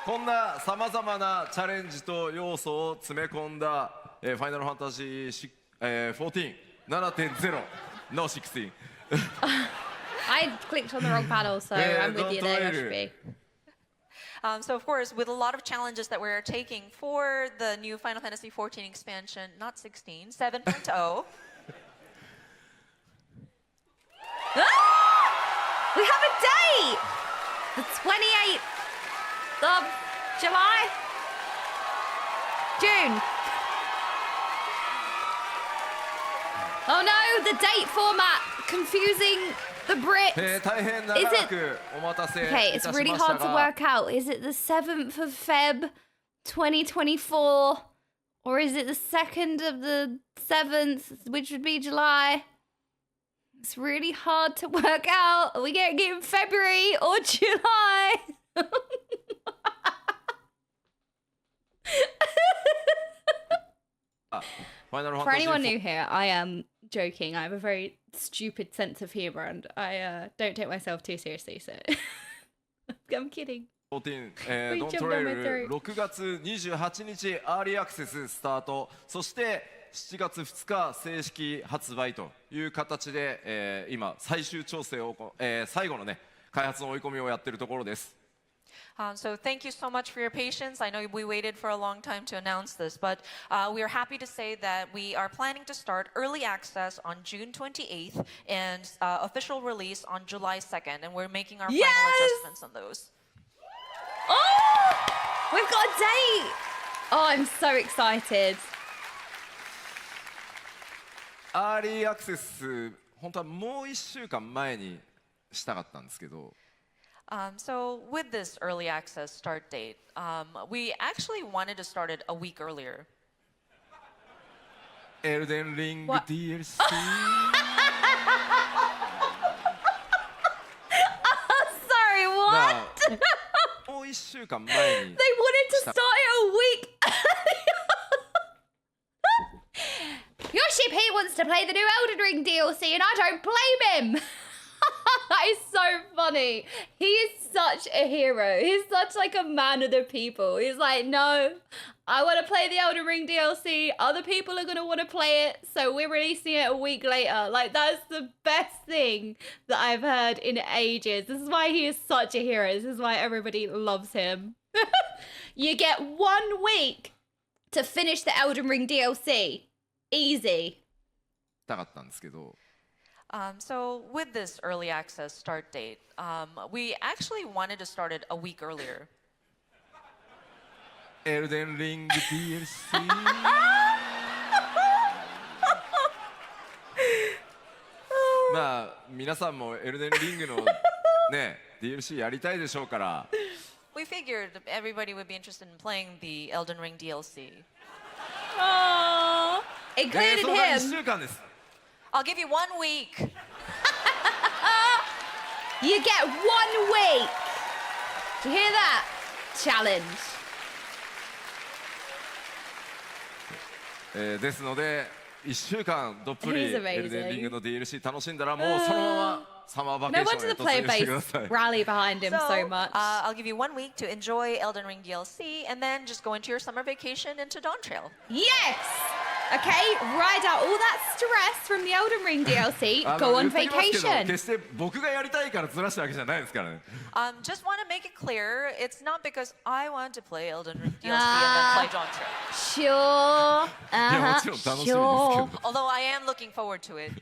こんなさまざまなチャレンジと要素を詰め込んだ、ファイナルファンタジー、14 7.0 no 16 I clicked on the wrong panel, so I'm with you there, Yoshi. So of course, with a lot of challenges that we're taking for the new Final Fantasy XIV expansion, not 16, 7.0. We have a date! The 28th of July? June. Oh no, the date format confusing the Brits. 大変長らくお待たせいたしま Okay, した it's really が hard to work out. Is it the 7th of Feb 2024? Or is it the 2nd of the 7th, which would be July? It's really hard to work out. Are we going to get in February or July? For anyone new here, I am joking. I have a very stupid sense of humor and I don't take myself too seriously, so I'm kidding. 14、Dawntrail 6月28日アーリーアクセススタート、そして7月2日正式発売という形で、今最終調整を、最後のね開発の追い込みをやっているところです。So thank you so much for your patience. I know we waited for a long time to announce this, but we are happy to say that we are planning to start early access on June 28th and official release on July 2nd, and we're making our final adjustments on those. Oh! We've got a date! Oh, I'm so excited. アーリーアクセス本当はもう1週間前にしたかったんですけど。So with this early access start date, we actually wanted to start it a week earlier. Elden Ring What? DLC. Sorry, what? もう1週間前に They wanted to start it a week Yoshi P wants to play the new Elden Ring DLC and I don't blame him. That is so funny. He is such a hero. He's such like a man of the people. He's like, no, I want to play the Elden Ring DLC. Other people are going to want to play it. So we're releasing it a week later. Like, that's the best thing that I've heard in ages. This is why he is such a hero. This is why everybody loves him. You get 1 week to finish the Elden Ring DLC. Easy. したかったんですけど。So with this early access start date, we actually wanted to start it a week earlier. Elden Ring DLC. まあ皆さんもエルデンリングのね DLC やりたいでしょうから。We figured everybody would be interested in playing the Elden Ring DLC. Aww. Including その間1 him. 週間です。I'll give you 1 week. You get 1 week. Do you hear that? Challenge. ですので1週間どっぷり He's amazing. エルデンリングの DLC 楽しんだらもうそのままサマーバケ No ーション wonder へ the 突 player 入してくだ base さい。 rally behind him so much. I'll give you 1 week to enjoy Elden Ring DLC and then just go into your summer vacation into Dawntrail. Yes! Okay, ride out all that stress from the Elden Ring DLC, go on 言っときますけど vacation. 決して僕がやりたいからずらしたわけじゃないですからね。Just want to make it clear, it's not because I want to play Elden Ring DLC and then play Dawntrail. Sure. いやもちろん楽しみですけ Sure. ど。 Although I am looking forward to it.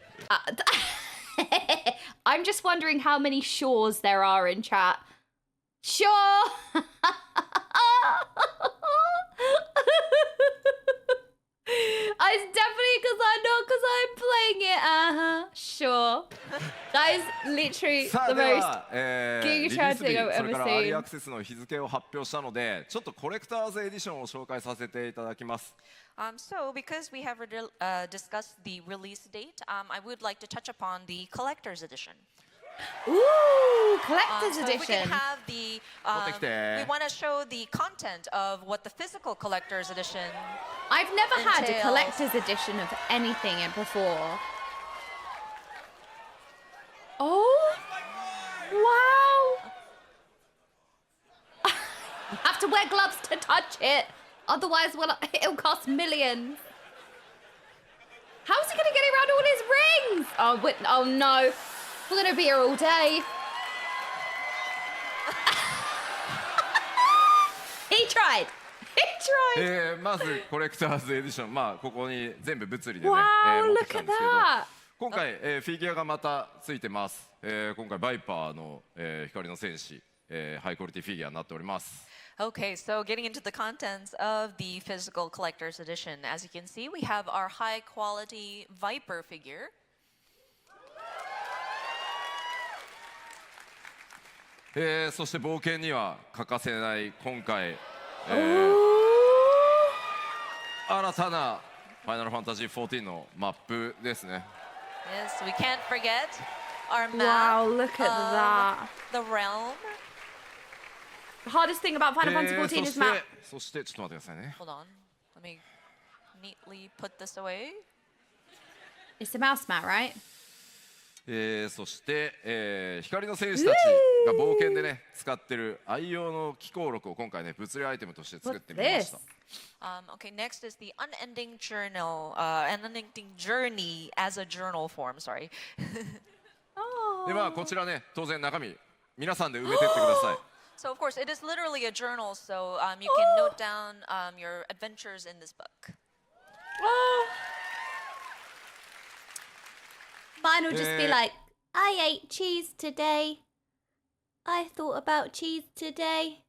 I'm just wondering how many shores there are in chat. Sure. It's definitely because I'm playing it. Sure. That is literally さあ the で most は、リリー Giga ス日 chatting I've それ ever からアーリー seen. アクセスの日付を発表したのでちょっとコレクターズエディションを紹介させていただきます。So because we have discussed the release date, I would like to touch upon the collector's edition. Ooh, collector's So if we can edition. have the, 持ってきて。 we want to show the content of what the physical collector's edition. I've never had a entails. collector's edition of anything before. Oh, wow. Have to wear gloves to touch it. Otherwise, it'll cost millions. How's he going to get around all his rings? Oh, wait, oh no. We're going to be here all day. tried. He tried. まずコレクターズエディション、まあここに全部物理でね、Wow, 持って look きたん at ですけど、 that. 今回、フィギュアがまたついてます。今回バイパーの、光の戦士、ハイクオリティフィギュアになっております。Okay, so getting into the contents of the physical collector's edition. As you can see, we have our high quality Viper figure. そして冒険には欠かせない今回、新たなファイナルファンタジー14のマップですね。Yes, we can't forget our map Wow, look at that. of the realm. The hardest thing about Final Fantasy XIV is map. そしてちょっと待ってくださいね。 Hold on, let me neatly put this away. It's the mouse mat, right? そして、光の戦士たちが冒険でね使ってる愛用の機構録を今回ね物理アイテムとして作ってみました。Okay, next is the unending journey as a journal form. Sorry. でまあこちらね当然中身皆さんで埋めてってください。So of course it is literally a journal, so you can note down your adventures in this book. Mine will just be like, I ate cheese today. I thought about cheese today.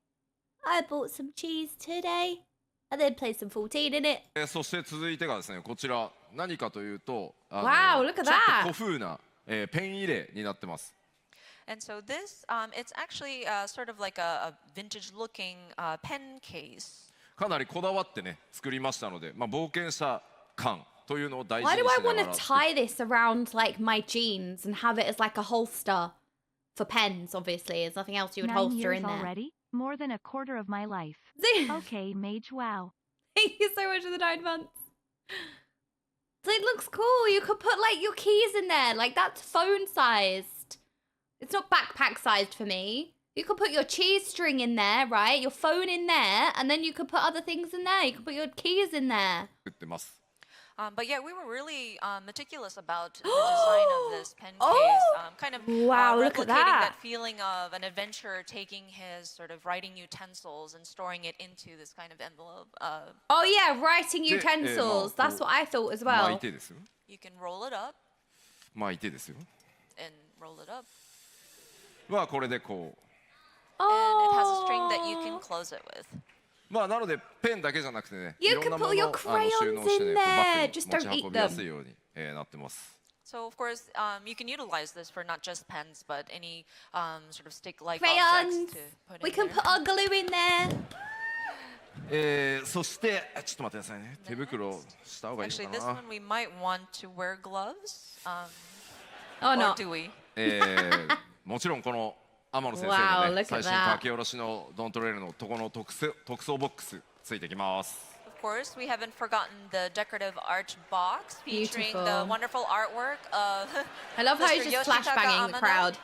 I bought some cheese today. And then play some 14 in it. そして続いてがですねこちら何かというと Wow, look at ちょっ that. と古風な、ペン入れになってます。And so this, it's actually sort of like a vintage-looking pen case. かなりこだわってね作りましたので、まあ冒険者感というのを大事 Why に do し I な want が to ら。 tie this around like my jeans and have it as like a holster for pens? Obviously, there's nothing else you would 9 holster years in there. already? More than a quarter of my life. Okay, Mage, wow. Thank you so much for the 9 months. So it looks cool. You could put like your keys in there. Like that's phone sized. It's not backpack sized for me. You could put your cheese string in there, right? Your phone in there, and then you could put other things in there. You could put your keys in there. 作ってます。 But yeah, we were really meticulous about the design of this pen case, kind of Wow, look at replicating that. that feeling of an adventurer taking his sort of writing utensils and storing it into this kind of envelope. Oh yeah, writing で utensils. まあ That's what I thought as 巻い well. てですよ。 You can roll it up 巻いてですよ。 and roll it up. まあこれでこう。 And it has a string Oh. that you can close it with. まあなのでペンだけじゃなくてね、 You いろんな can も put の your を収 crayons 納してね、 in こうバ there. ッグ Just に don't 持ち eat 運びや them. すいように、なってます。 So of course, you can utilize this for not just pens, but any sort of stick-like Crayons. objects to put We in can there. put our glue in there. そしてちょっと待ってくださいね。手袋した方がいい Actually, の this かな one。we might want to wear gloves. Oh Or no. do we? もちろんこの天野先生 Wow, の look ね at 最新 that. 書き下ろしのドントレールのとこの特装ボックスついてきます。 Of course, we haven't forgotten the decorative art box featuring the Beautiful. wonderful artwork of I love how Mr. he's just Yoshitaka flashbanging the Amano. crowd.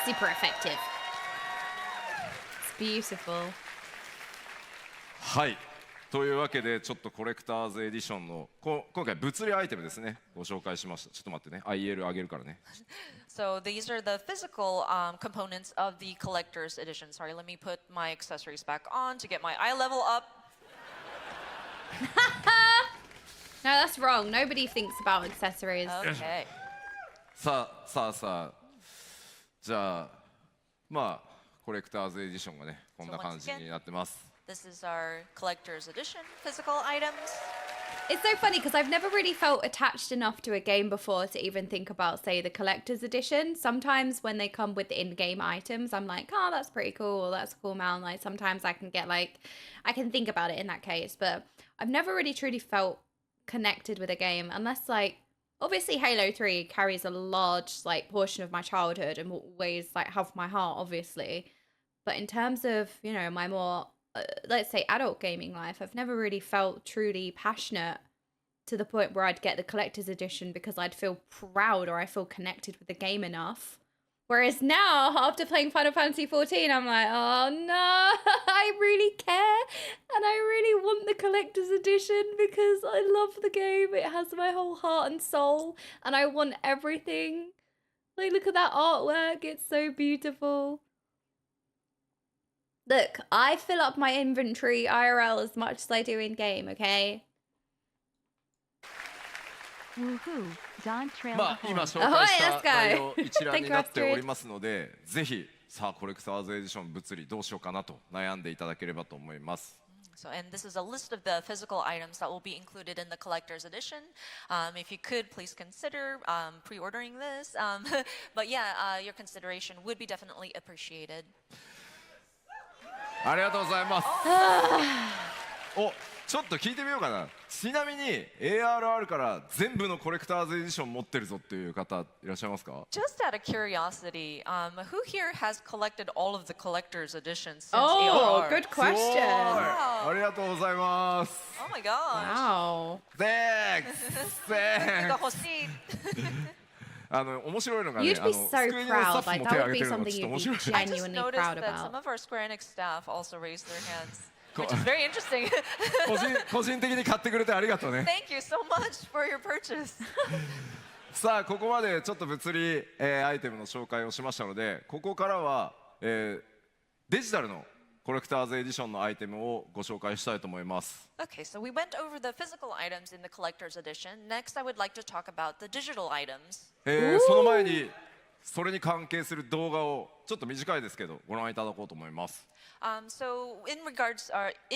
Super effective. It's beautiful. はい。というわけでちょっとコレクターズエディションの今回物理アイテムですねご紹介しました。ちょっと待ってね IL 上げるからね。 So these are the physical components of the collector's edition. Sorry, let me put my accessories back on to get my eye level up. No, that's wrong. Nobody thinks about accessories. Okay. さあじゃあまあコレクターズエディションがねこんな感じになってます。 This is our collector's edition, physical items. It's so funny because I've never really felt attached enough to a game before to even think about, say, the collector's edition. Sometimes when they come with the in-game items, I'm like, oh, that's pretty cool. That's a cool mount. Like sometimes I can get like, I can think about it in that case, but I've never really truly felt connected with a game unless like, obviously Halo 3 carries a large like portion of my childhood and will always like have my heart, obviously. But in terms of, you know, my more let's say adult gaming life, I've never really felt truly passionate to the point where I'd get the collector's edition because I'd feel proud or I feel connected with the game enough. Whereas now, after playing Final Fantasy XIV, I'm like, oh no, I really care and I really want the collector's edition because I love the game. It has my whole heart and soul and I want everything. Like, look at that artwork. It's so beautiful. Look, I fill up my inventory IRL as much as I do in game, okay? Woohoo! Dawntrail まあ ahoy. 今紹介し Ahoy, let's た go. 内容一覧になって Thank you, おりますので、ぜひさあコレクターズエディション物理どうしようかなと悩んでいただければと思います。So, and this is a list of the physical items that will be included in the collector's edition. If you could, please consider pre-ordering this. But yeah, your consideration would be definitely appreciated. ありがとうございます。お、ちょっと聞いてみようかな。ちなみに ARR から全部のコレクターズエディション持ってるぞっていう方いらっしゃいますか？ Just out of curiosity, who here has collected all of the collector's editions since Oh, ARR? good すごい question. ありがとうございます。 Oh my gosh. Wow. Thanks! が欲しい。面白いのがね、 You'd be so 机のスタッ proud. フ Like も手 that を would 挙げ be てるのが something ちょっと you'd 面 be 白い。 I just genuinely noticed proud that some about. of our Square Enix staff also raised their hands, which is very interesting. 個人的に買ってくれてありがとうね。 Thank you so much for your purchase. さあここまでちょっと物理、アイテムの紹介をしましたので、ここからは、デジタルのコレクターズエディションのアイテムをご紹介したいと思います。 Okay, so we went over the physical items in the collector's edition. Next, I would like to talk about the digital items. その前にそれに関係する動画をちょっと短いですけどご覧いただこうと思います。So in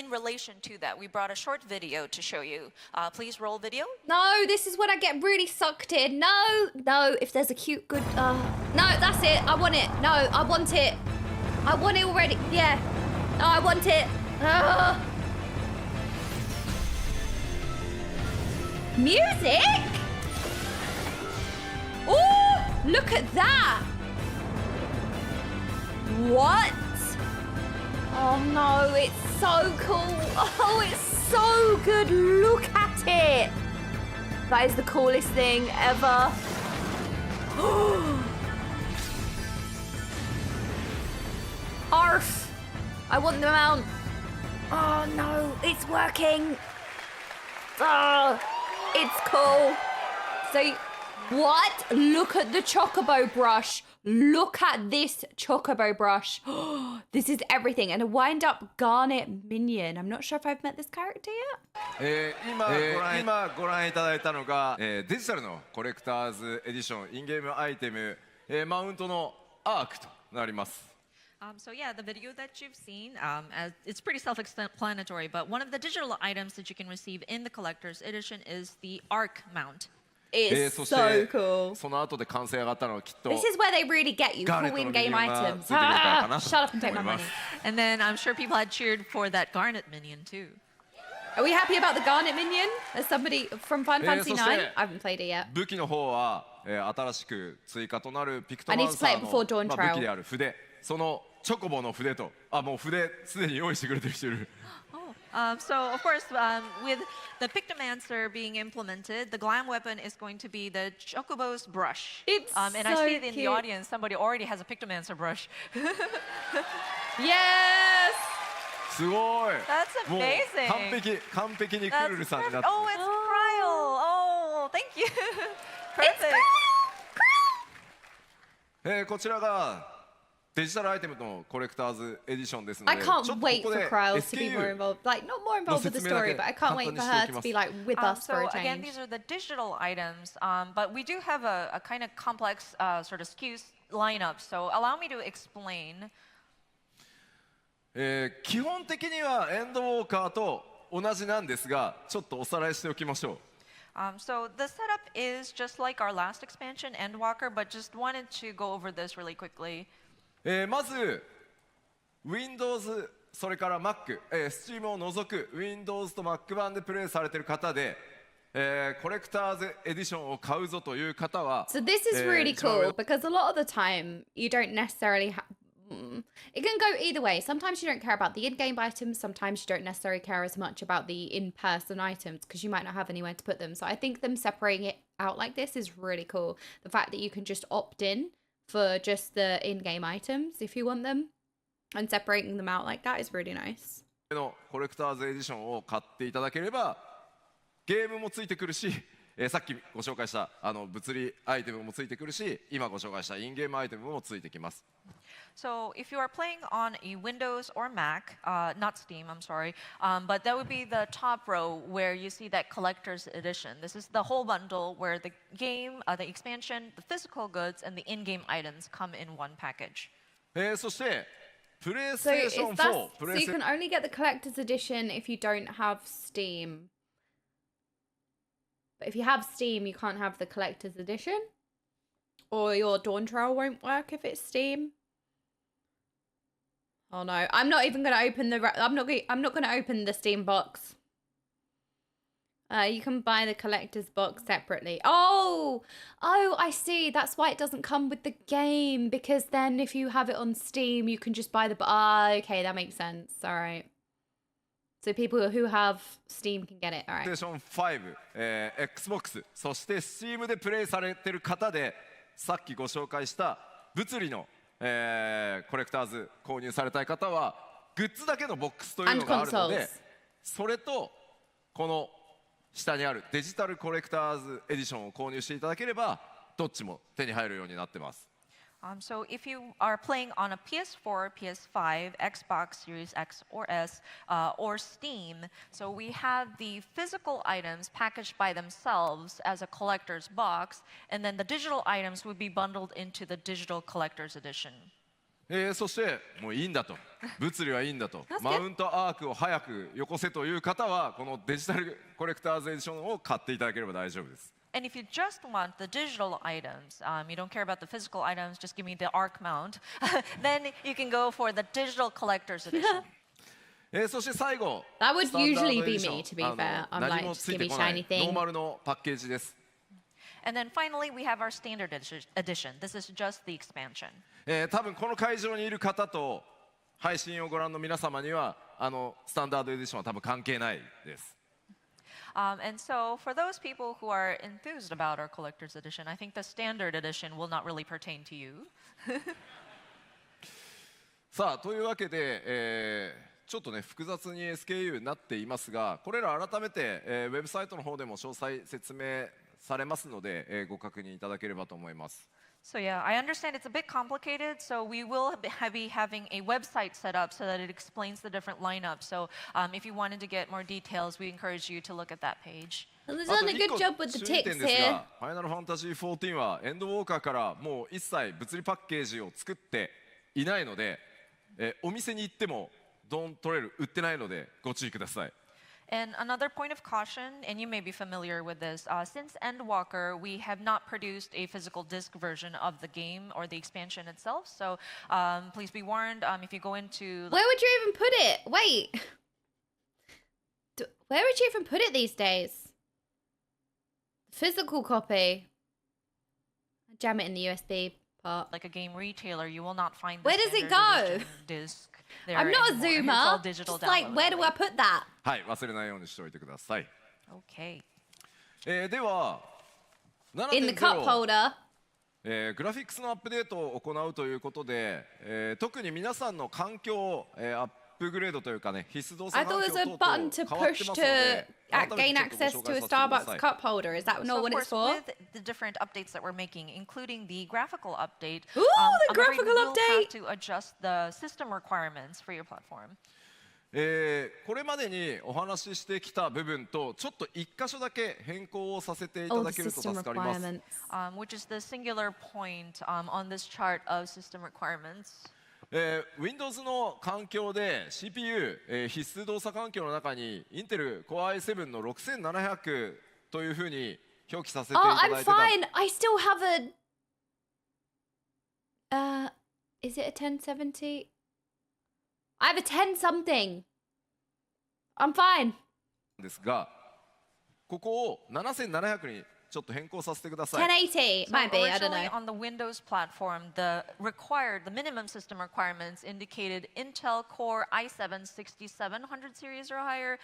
relation to that, we brought a short video to show you. Please roll video. No, this is when I get really sucked in. No, if there's a cute, good, no, that's it. I want it. No, I want it. I want it already. Yeah. No, I want it. Music? Oh, look at that. What? Oh no, it's so cool. Oh, it's so good. Look at it. That is the coolest thing ever. Arf. I want the mount. Oh no, it's working. Oh, it's cool. So, what? Look at the chocobo brush. Look at this chocobo brush. This is everything. And a wind-up garnet minion. I'm not sure if I've met this character yet. 今ご覧いただいたのが、デジタルのコレクターズエディションインゲームアイテム、マウントのアークとなります。So yeah, the video that you've seen, it's pretty self-explanatory, but one of the digital items that you can receive in the collector's edition is the Arc mount. It's そして so cool. その後で完成上がったのはきっと This is where they really get you. Garnet Cool の in-game ミニオンが items. ついてくるからかな Shut up and take my と思いま money. す。 And then I'm sure people had cheered for that Garnet minion too. Are we happy about the garnet minion? As somebody from Final Fantasy そして IX? I haven't played it yet. 武器の方は、新しく追加となるピクト I マ need ン to サ play ー it の、 before Dawntrail. 武器である筆、そのチョコボの筆と、もう筆すでに用意してくれてる人いる。So of course, with the Pictomancer being implemented, the glam weapon is going to be the Chocobo's brush. It's and I so see in the cute. audience somebody already has a Pictomancer brush. Yes! すごい。 That's もう amazing. 完璧にク That's ルルさんになっ perfect. て。 Oh, it's Cryle. Oh, thank you. Perfect. こちらがデジタルアイテムのコレクターズエディションですの I で、ちょっ can't とこ wait こ for で Kryles to be more SKU involved. Like, not more involved with the の説明だけ story, but I can't wait for 簡単 her にしておきます。 to be like with us for So a again, change. these are the digital items, but we do have a kind of complex sort of SKU lineup. So allow me to explain. 基本的にはエンドウォーカーと同じなんですが、ちょっとおさらいしておきましょう。So the setup is just like our last expansion, Endwalker, but just wanted to go over this really quickly. まず Windows それから Mac、Steam を除く Windows と Mac 版でプレイされている方で、コレクターズエディションを買うぞという方は So this is really 一番上 cool because a lot of the time you don't necessarily have. It can go either way. Sometimes you don't care about the in-game items. Sometimes you don't necessarily care as much about the in-person items because you might not have anywhere to put them. So I think them separating it out like this is really cool. The fact that you can just opt in for just the in-game items if you want them and separating them out like that is really nice. のコレクターズエディションを買っていただければゲームもついてくるし、さっきご紹介した物理アイテムもついてくるし、今ご紹介したインゲームアイテムもついてきます。So if you are playing on a Windows or Mac, not Steam, I'm sorry, but that would be the top row where you see that collector's edition. This is the whole bundle where the game, the expansion, the physical goods, and the in-game items come in one package. そしてプレイス So テーション is 4 that, プ so レイ you ス can only get the collector's edition if you don't have Steam. But if you have Steam, you can't have the collector's edition? Or your Dawntrail won't work if it's Steam? Oh no, I'm not even gonna open the. I'm not gonna open the Steam box. You can buy the collector's box separately. Oh, I see. That's why it doesn't come with the game, because then if you have it on Steam, you can just buy the. Okay, that makes sense. All right. So people who have Steam can get it. All right. プレイステーション5、Xbox、そして Steam でプレイされてる方で、さっきご紹介した物理の、コレクターズ購入されたい方は、グッズだけのボックスというのがあるので、それとこの下にあるデジタルコレクターズエディションを購入していただければ、どっちも手に入るようになってます。So if you are playing on a PS4, PS5, Xbox Series X or S, or Steam, so we have the physical items packaged by themselves as a collector's box, and then the digital items would be bundled into the digital collector's edition. そしてもういいんだと、物理はいいんだと、マウントアークを早くよこせという方は、このデジタルコレクターズエディションを買っていただければ大丈夫です。And if you just want the digital items, you don't care about the physical items, just give me the arc mount, then you can go for the digital collector's edition. そして最後、 That would スタンダード usually エディ be ション me, to be fair. I'm 何 like, も just つい give て me こない shiny ノー thing. マルのパッケージです。And then finally, we have our standard edition. This is just the expansion. 多分この会場にいる方と配信をご覧の皆様にはスタンダードエディションは多分関係ないです。And so for those people who are enthused about our collector's edition, I think the standard edition will not really pertain to you. さあというわけで、ちょっとね複雑に SKU になっていますが、これら改めて、ウェブサイトの方でも詳細説明されますので、ご確認いただければと思います。So yeah, I understand it's a bit complicated, so we will be having a website set up so that it explains the different lineups. So if you wanted to get more details, we encourage you to look at that page. Well, they've done a good job with the 注意 ticks 点です here. が、ファイナルファンタジー14はエンドウォーカーからもう一切物理パッケージを作っていないので、お店に行ってもドントレール売ってないのでご注意ください。And another point of caution, and you may be familiar with this, since Endwalker, we have not produced a physical disc version of the game or the expansion itself. So please be warned, if you go into... Where would you even put it? Wait. Where would you even put it these days? Physical copy. Jam it in the USB part. Like a game retailer, you will not find the Where does it standard go? edition disc there I'm not a anymore. It's all zoomer. digital Just like, where do I download. put that? はい、忘れないようにしておいてください。 Okay. では In the cup 7.0、holder. グラフィックスのアップデートを行うということで、特に皆さんの環境を、アップグレードというかね、必須動 I 作 thought 環 it 境 was 等 a 々 button to 変わって push ます to ので、改 gain めてちょっとご access 紹 to a 介させてくだ Starbucks さい。 cup holder. Is that So not of what it's course, for? with the different updates that we're making, including the graphical update, Ooh, the I'm afraid graphical we will update! have to adjust the system requirements for your platform. これまでにお話ししてきた部分とちょっと一箇所だけ変更をさせていた Oh, だ the けると system 助かります。 requirements. Which is the singular point on this chart of system requirements. Windows の環境で CPU、必須動作環境の中に Intel Core i7 の6700というふうに表記させてい Oh, ただ I'm いてた。 fine. I still have a. Is it a 1070? I have a 10 something. I'm fine. ですが、ここを7700にちょっと変更させてください。 1080. So Might be. I don't originally know. on the Windows platform, the minimum system requirements indicated Intel Core i7 6700 series or higher.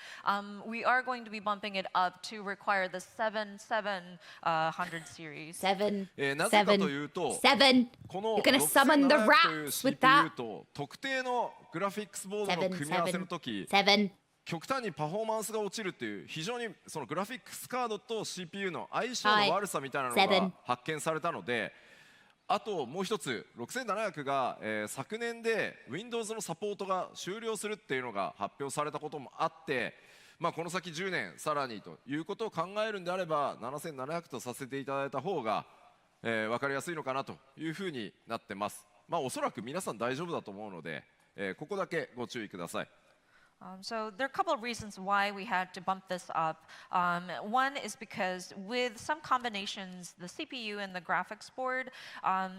We are going to be bumping it up to require the 7700 series. 7. なぜかというと、 7. この You're gonna summon the 6700という rats with CPU that. と特定のグラフィックスボードの組み合わせの時、 7. 極端にパフォーマンスが落ちるっていう非常にそのグラフィックスカードと CPU の相性の悪さみたいなのが発見されたので、あともう一つ6700が、昨年で Windows のサポートが終了するっていうのが発表されたこともあって、この先10年さらにということを考えるんであれば7700とさせていただいた方が、分かりやすいのかなというふうになってます。おそらく皆さん大丈夫だと思うので、ここだけご注意ください。So there are a couple of reasons why we had to bump this up. One is because with some combinations, the CPU and the graphics board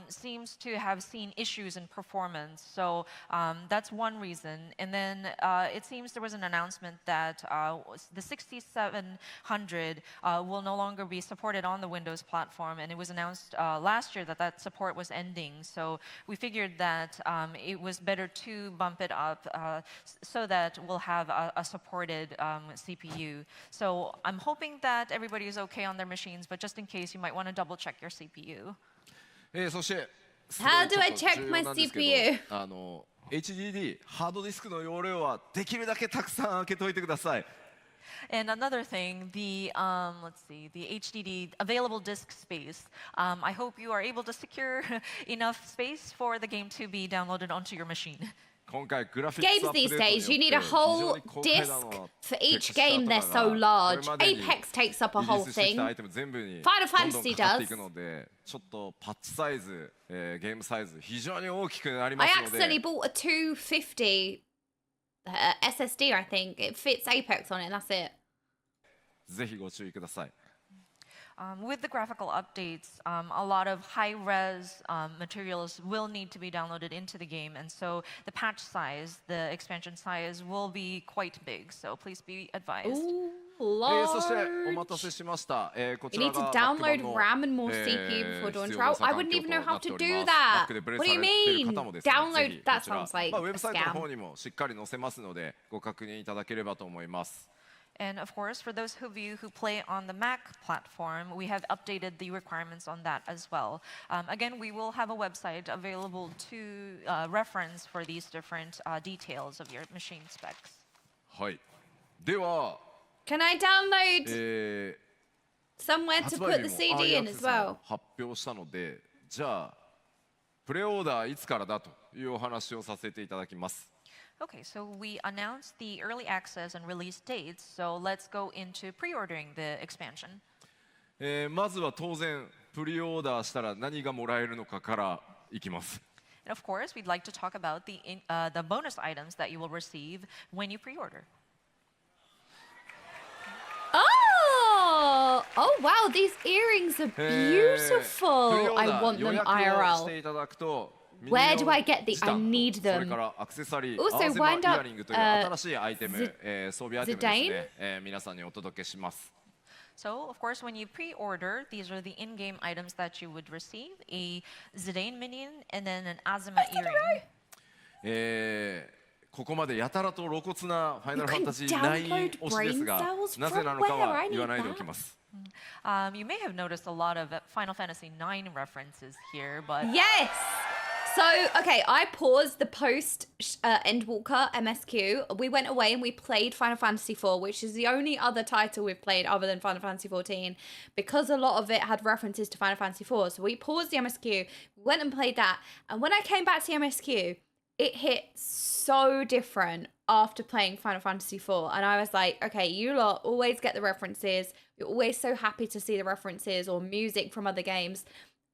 seems to have seen issues in performance. So that's one reason. And then it seems there was an announcement that the 6700 will no longer be supported on the Windows platform. And it was announced last year that that support was ending. So we figured that it was better to bump it up so that we'll have a supported CPU. So I'm hoping that everybody is okay on their machines, but just in case, you might want to double check your CPU. そして How do I check my CPU? HDD ハードディスクの容量はできるだけたくさん開けといてください。And another thing, the HDD available disk space. I hope you are able to secure enough space for the game to be downloaded onto your machine. Games these days, you need a whole disc for each game. They're so large. Apex takes up a whole thing. Final Fantasy does. ちょっとパッチサイズ、ゲームサイズ非常に大きくなり I ますので。 accidentally bought a 250 SSD, I think. It fits Apex on it, and that's it. ぜひご注意ください。With the graphical updates, a lot of high-res materials will need to be downloaded into the game, and so the patch size, the expansion size, will be quite big. So please be advised. そしてお待たせしました。こち You ら need が to download RAM and more CPU before Dawntrail. I wouldn't even know how to do that. What do you mean? Download? That sounds like ウェ a ブサイトの方 scam. にもしっかり載せますのでご確認いただければと思います。 And of course, for those of you who play on the Mac platform, we have updated the requirements on that as well. Again, we will have a website available to reference for these different details of your machine specs. はい。では、Can I download somewhere to 発 put 売 the 日も CD in as well? 発表したので、じゃあプレオーダーいつからだというお話をさせていただきます。 Okay, so we announced the early access and release dates, so let's go into pre-ordering the expansion. まずは当然プリオーダーしたら何がもらえるのかからいきます。 And of course, we'd like to talk about the bonus items that you will receive when you pre-order. Oh! Oh, wow, these earrings are beautiful. I want them 予約をして IRL. いただくと Where do I get the? I need それ them. からアクセサリー、 Also, 合わせマ wind イヤ up, リングという新しいアイテム、装備アイテムです Zidane? ね、皆さんにお届けします。 So, of course, when you pre-order, these are the in-game items that you would receive: a Zidane minion and then an Azuma earring. ここまでやたらと露骨なファイナルファンタジー You can 9 推しですが、 download brain cells なぜなのかは言わないでおきます。 You may have noticed a lot of Final Fantasy IX references here, but Yes. So, okay, I paused the post Endwalker MSQ. We went away and we played Final Fantasy IV, which is the only other title we've played other than Final Fantasy XIV, because a lot of it had references to Final Fantasy IV. So we paused the MSQ, went and played that, and when I came back to the MSQ, it hit so different after playing Final Fantasy IV. And I was like, okay, you lot always get the references. You're always so happy to see the references or music from other games.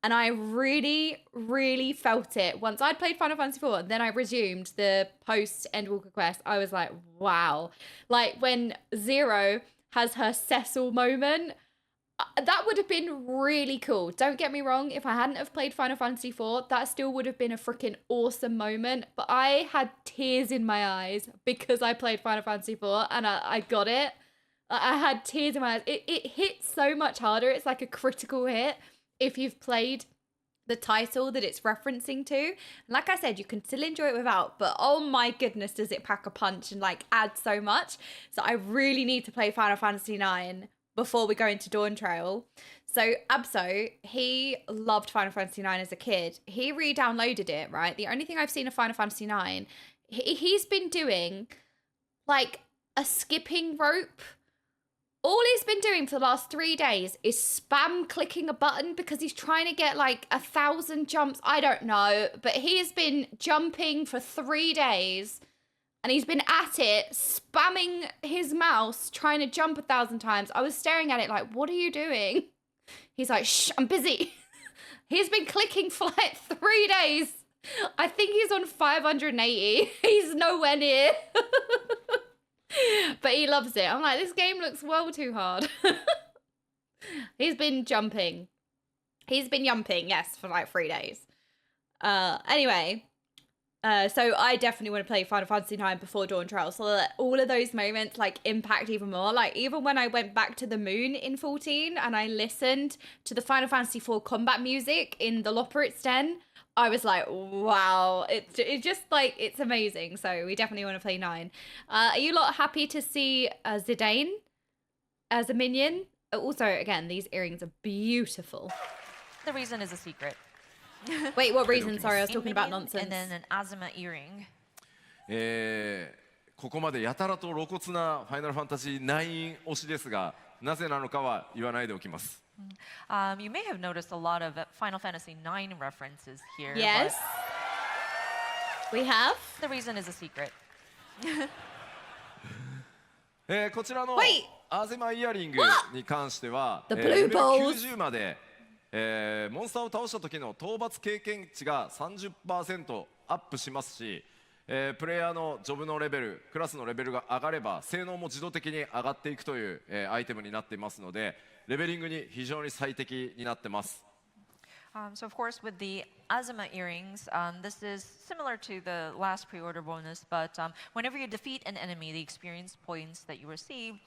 And I really, really felt it. Once I'd played Final Fantasy IV, and then I resumed the post-Endwalker quest, I was like, wow. Like, when Zero has her Cecil moment, that would have been really cool. Don't get me wrong, if I hadn't have played Final Fantasy IV, that still would have been a freaking awesome moment. But I had tears in my eyes because I played Final Fantasy IV, and I got it. I had tears in my eyes. It hits so much harder. It's like a critical hit if you've played the title that it's referencing to. Like I said, you can still enjoy it without, but oh my goodness, does it pack a punch and like add so much. So I really need to play Final Fantasy IX before we go into Dawntrail. So Abso, he loved Final Fantasy IX as a kid. He re-downloaded it, right? The only thing I've seen of Final Fantasy IX, he's been doing like a skipping rope. All he's been doing for the last 3 days is spam clicking a button because he's trying to get like 1,000 jumps. I don't know, but he has been jumping for 3 days and he's been at it, spamming his mouse, trying to jump 1,000 times. I was staring at it like, what are you doing? He's like, shh, I'm busy. He's been clicking for like 3 days. I think he's on 580. He's nowhere near. But he loves it. I'm like, this game looks well too hard. He's been jumping. He's been jumping, yes, for like 3 days. Anyway, so I definitely want to play Final Fantasy IX before Dawntrail, so that all of those moments like impact even more. Like even when I went back to the moon in 14 and I listened to the Final Fantasy IV combat music in the Loporrit's Den, I was like, wow, it's just like, it's amazing. So we definitely want to play 9. Are you lot happy to see Zidane as a minion? Also, again, these earrings are beautiful. The reason is a secret. Wait, what reason? Sorry, I was talking about nonsense. And then an Azuma earring. ここまでやたらと露骨なファイナルファンタジー9推しですが、なぜなのかは言わないでおきます。You may have noticed a lot of Final Fantasy IX references here. Yes. We have. The reason is a secret. こちらのアゼマイヤリングに関しては、The レベ blue ル balls. 90まで、モンスターを倒した時の討伐経験値が 30% アップしますし、プレイヤーのジョブのレベル、クラスのレベルが上がれば性能も自動的に上がっていくという、アイテムになっていますので、レベリングに非常に最適になってます。So of course with the Azuma earrings, this is similar to the last pre-order bonus, but whenever you defeat an enemy, the experience points that you receive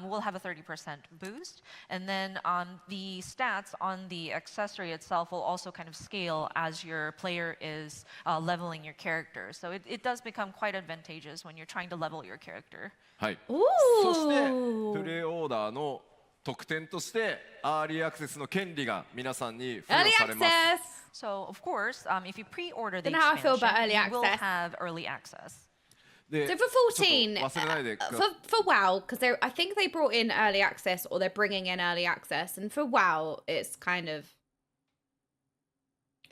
will have a 30% boost. And then the stats on the accessory itself will also kind of scale as your player is leveling your character. So it does become quite advantageous when you're trying to level your character. はい。そしてプレイオーダーの特典としてアーリーアクセスの権利が皆さんに付与されます。So of course, if you pre-order the Don't know how I feel about expansion, early you will access. have early access. So for 14, for WoW, because I think they brought in early access or they're bringing in early access, and for WoW, it's kind of,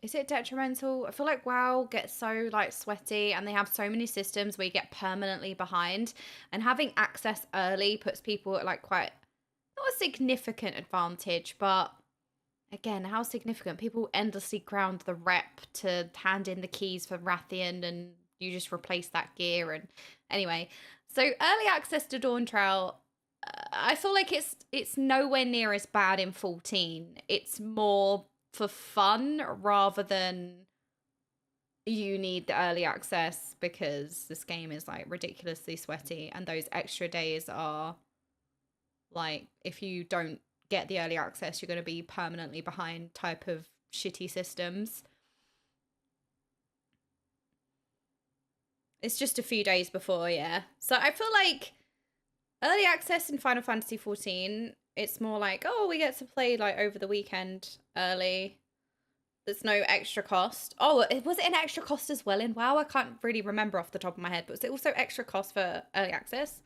is it detrimental? I feel like WoW gets so like sweaty and they have so many systems where you get permanently behind, and having access early puts people at like quite, not a significant advantage, but again, how significant? People endlessly ground the rep to hand in the keys for Rathian and you just replace that gear. And anyway, so early access to Dawntrail, I feel like it's nowhere near as bad in 14. It's more for fun rather than you need the early access because this game is like ridiculously sweaty and those extra days are like, if you don't get the early access, you're going to be permanently behind type of shitty systems. It's just a few days before, yeah. So I feel like early access in Final Fantasy XIV, it's more like, oh, we get to play like over the weekend early. There's no extra cost. Oh, was it an extra cost as well in WoW? I can't really remember off the top of my head, but was it also extra cost for early access?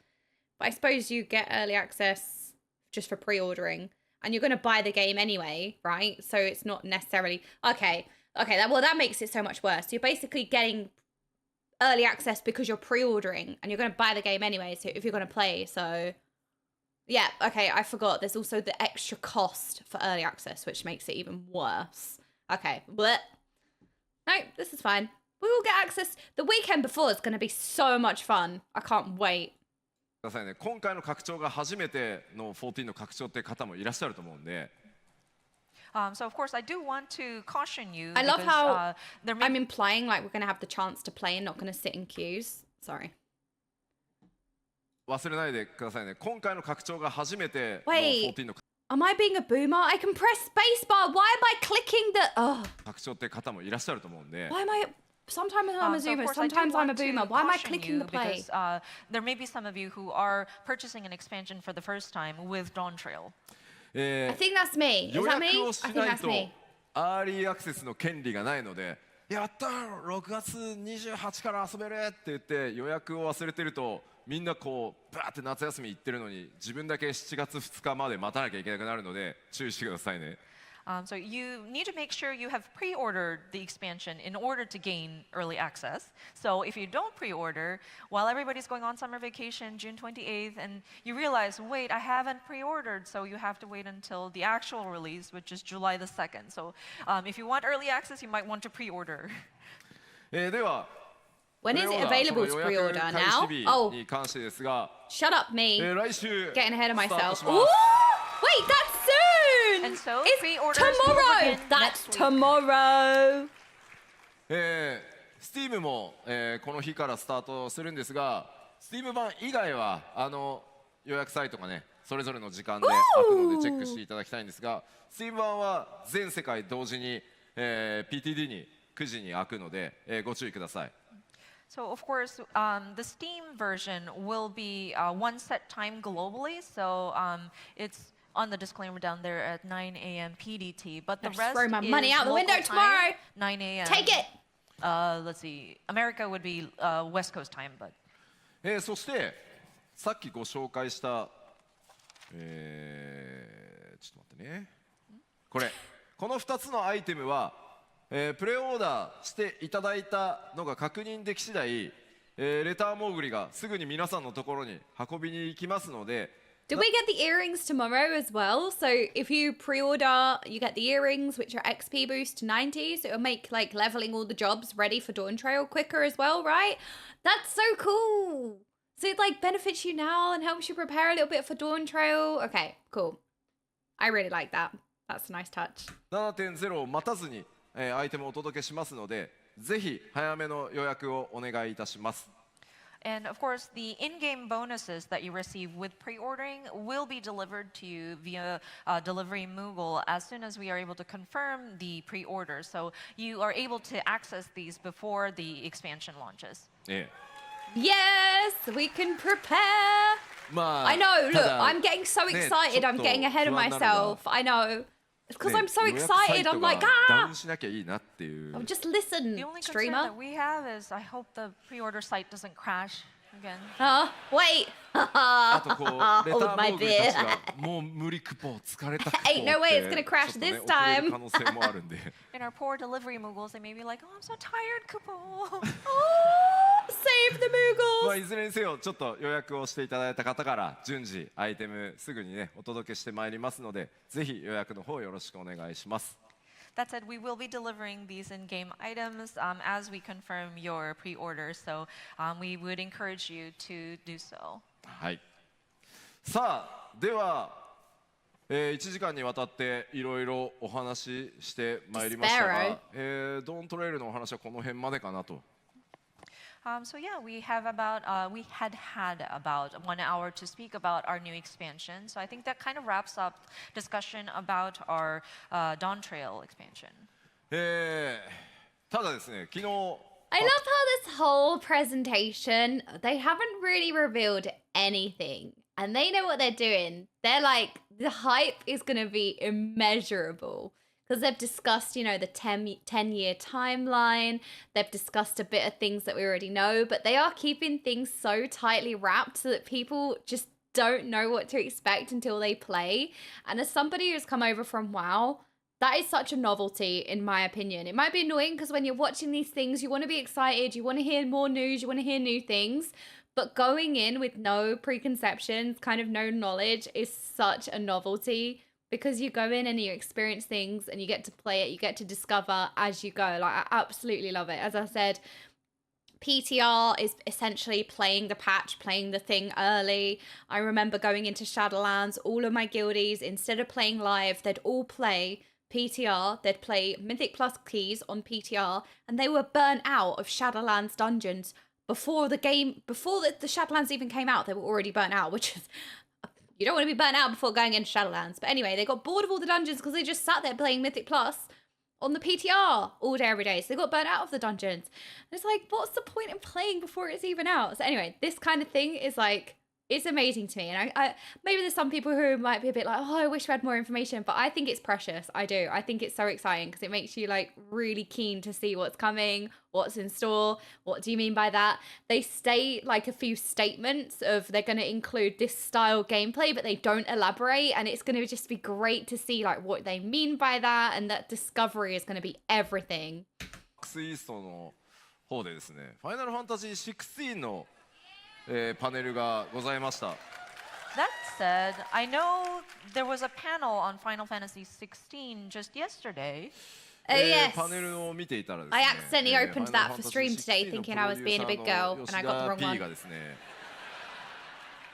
But I suppose you get early access just for pre-ordering and you're going to buy the game anyway, right? So it's not necessarily okay, that makes it so much worse. You're basically getting early access because you're pre-ordering and you're going to buy the game anyway, so if you're going to play. So yeah, okay, I forgot there's also the extra cost for early access, which makes it even worse. Okay, but no, this is fine. We will get access. The weekend before is going to be so much fun. I can't wait. くださいね。今回の拡張が初めての14の拡張って方もいらっしゃると思うんで。So of course I do want to caution you. I love how I'm implying like we're going to have the chance to play and not going to sit in queues. Sorry. 忘れないでくださいね。今回の拡張が初めての14の Am I being a boomer? I can press spacebar. Why am I clicking the 拡張って方もいらっしゃると思うんで。Why am I Sometimes I'm a zoomer, sometimes I'm a boomer. Why am I clicking the play? Because, there may be some of you who are purchasing an expansion for the first time with Dawntrail. I think that's me. Is that me? I think that's me. アーリーアクセスの権利がないので、やったー6月28から遊べるって言って予約を忘れてるとみんなこうバーって夏休み行ってるのに自分だけ7月2日まで待たなきゃいけなくなるので注意してくださいね。So you need to make sure you have pre-ordered the expansion in order to gain early access. So if you don't pre-order, while everybody's going on summer vacation, June 28th, and you realize, wait, I haven't pre-ordered, so you have to wait until the actual release, which is July the 2nd. So if you want early access, you might want to pre-order. では When is it available to pre-order now? Oh, に関してですが、shut up me. 来週 Getting ahead of スタート myself. しま Ooh, す。 wait, that's soon. And so It's pre-orders will tomorrow. begin That's next week. tomorrow. Steam も、この日からスタートするんですが、Steam 版以外は予約サイトがねそれぞれの時間で開くのでチェックしていただきたいんですが、Steam 版は全世界同時に、PTD に9時に開くので、ご注意ください。So of course, the Steam version will be one set time globally. So it's on the disclaimer down there at 9 a.m. PDT. But the I'll just rest throw my is money out the local window time, tomorrow. 9 a.m. Take it. Let's see. America would be West Coast time, but. そしてさっきご紹介した、ちょっと待ってね、この2つのアイテムは、プレオーダーしていただいたのが確認でき次第、レターモーグリがすぐに皆さんのところに運びに行きますので。Do we get the earrings tomorrow as well? So if you pre-order, you get the earrings, which are XP boost to 90. So it'll make like leveling all the jobs ready for Dawntrail quicker as well, right? That's so cool. So it like benefits you now and helps you prepare a little bit for Dawntrail. Okay, cool. I really like that. That's a nice touch. 7.0 を待たずに、アイテムをお届けしますので、ぜひ早めの予約をお願いいたします。And of course, the in-game bonuses that you receive with pre-ordering will be delivered to you via delivery Moogle as soon as we are able to confirm the pre-order. So you are able to access these before the expansion launches. Yes, we can prepare. I know, look, I'm getting so excited. I'm getting ahead of myself. I know. Because I'm so excited, I'm like, ah! Oh, just listen, The only concern streamer. that we have is I hope the pre-order site doesn't crash again. Wait. あとこうレターモ Hold my ーグルたちがもう無理クポ疲れたクポって Ain't no way it's gonna crash ちょっとね this 遅れる time. 可能性もあるんで And our poor delivery Moogles, they may be like, oh, I'm so tired, Kupo. Save the まあ Moogles. いずれにせよちょっと予約をしていただいた方から順次アイテムすぐにねお届けしてまいりますのでぜひ予約の方よろしくお願いします。 That said, we will be delivering these in-game items as we confirm your pre-order. So we would encourage you to do so. はい。さあでは、1時間にわたっていろいろお話ししてまいりましたが、ドーントレイルのお話はこの辺までかなと。So yeah, we had about 1 hour to speak about our new expansion. So I think that kind of wraps up discussion about our Dawntrail expansion. ただですね、昨日 I love how this whole presentation, they haven't really revealed anything. And they know what they're doing. They're like, the hype is going to be immeasurable. Because they've discussed, you know, the 10-year timeline. They've discussed a bit of things that we already know. But they are keeping things so tightly wrapped so that people just don't know what to expect until they play. And as somebody who's come over from WoW, that is such a novelty, in my opinion. It might be annoying because when you're watching these things, you want to be excited. You want to hear more news. You want to hear new things. But going in with no preconceptions, kind of no knowledge, is such a novelty. Because you go in and you experience things and you get to play it, you get to discover as you go. Like, I absolutely love it. As I said, PTR is essentially playing the patch, playing the thing early. I remember going into Shadowlands, all of my guildies, instead of playing live, they'd all play PTR. They'd play Mythic Plus keys on PTR, and they were burnt out of Shadowlands dungeons before the Shadowlands even came out. They were already burnt out, which is... You don't want to be burnt out before going into Shadowlands. But anyway, they got bored of all the dungeons because they just sat there playing Mythic Plus on the PTR all day, every day. So they got burnt out of the dungeons. And it's like, what's the point in playing before it's even out? So anyway, this kind of thing is like It's amazing to me. And I maybe there's some people who might be a bit like, oh, I wish we had more information, but I think it's precious. I do. I think it's so exciting because it makes you like really keen to see what's coming, what's in store. What do you mean by that? They state like a few statements of they're going to include this style gameplay, but they don't elaborate. And it's going to just be great to see like what they mean by that. And that discovery is going to be everything. Pax East の方でですね、ファイナルファンタジー16のパネルがございました。 That said, I know there was a panel on Final Fantasy XVI just yesterday. Yes. パネルを見ていたらですね、 I accidentally opened that for stream today thinking I was being a big girl and I got the wrong P one. がですね、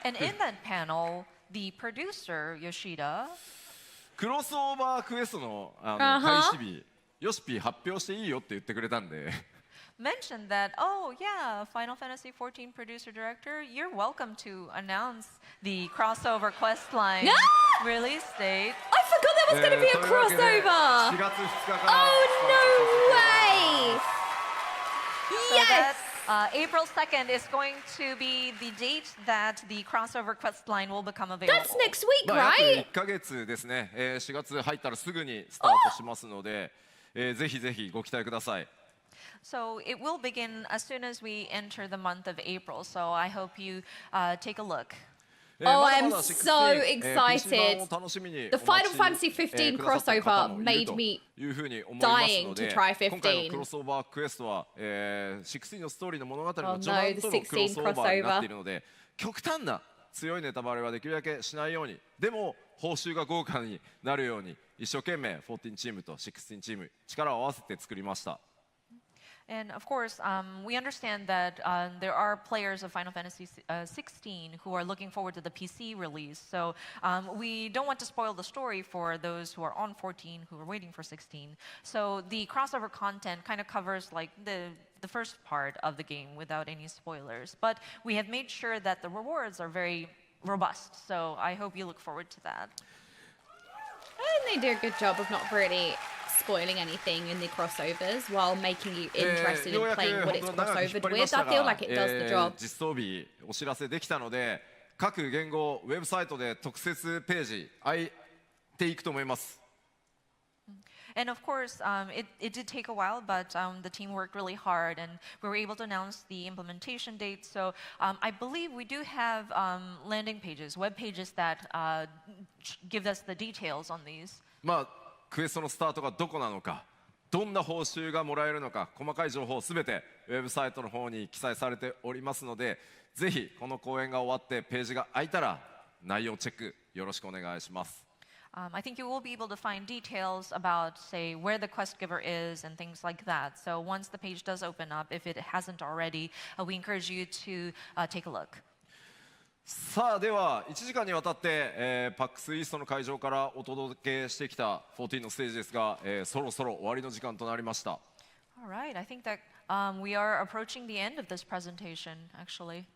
And in that panel, the producer, Yoshida, クロスオーバークエストの開始日、ヨシピ発表していいよって言ってくれたんで。mentioned that, oh yeah, Final Fantasy XIV producer director, you're welcome to announce the crossover quest line release date. I forgot there was going to be a crossover. 4月2日から。 Oh, no way. So Yes. that, April 2nd is going to be the date that the crossover quest line will become available. That's next week, まあ、約 right? 1ヶ月ですね、4月入ったらすぐにスタートしますので、ぜひぜひご期待ください。 So it will begin as soon as we enter the month of April. So I hope you take a look. Oh, まだ I'm まだ so 16 excited. PC 版を楽しみに The お Final 待ち Fantasy XV くださった方 crossover もいる made と me いうふうに思いますの dying で、 to try 今回の 15. クロスオーバークエストは、16のストーリーの物語 Oh の no, 序盤 the とのクロスオーバーにな 16っているので、極端な強いネタバレはできるだけしないように、でも報酬が豪華になるように一生懸命14チームと16チーム力を合わせて作りました。 And of course, we understand that there are players of Final Fantasy XVI who are looking forward to the PC release. So we don't want to spoil the story for those who are on 14 who are waiting for 16. So the crossover content kind of covers like the first part of the game without any spoilers. But we have made sure that the rewards are very robust. So I hope you look forward to that. I think they do a good job of not really spoiling anything in the crossovers while making you interested in playing what it's crossovered with. I feel like it does the job. 実装日お知らせできたので、各言語ウェブサイトで特設ページ開いていくと思います。 And of course, it did take a while, but the team worked really hard, and we were able to announce the implementation date. So I believe we do have landing pages, web pages that give us the details on these. まあクエストのスタートがどこなのか、どんな報酬がもらえるのか、細かい情報すべてウェブサイトの方に記載されておりますので、ぜひこの公演が終わってページが開いたら内容チェックよろしくお願いします。 I think you will be able to find details about, say, where the quest giver is and things like that. So once the page does open up, if it hasn't already, we encourage you to take a look. さあでは1時間にわたって、パックスイーストの会場からお届けしてきた14のステージですが、そろそろ終わりの時間となりました。 All right, I think that we are approaching the end of this presentation, actually.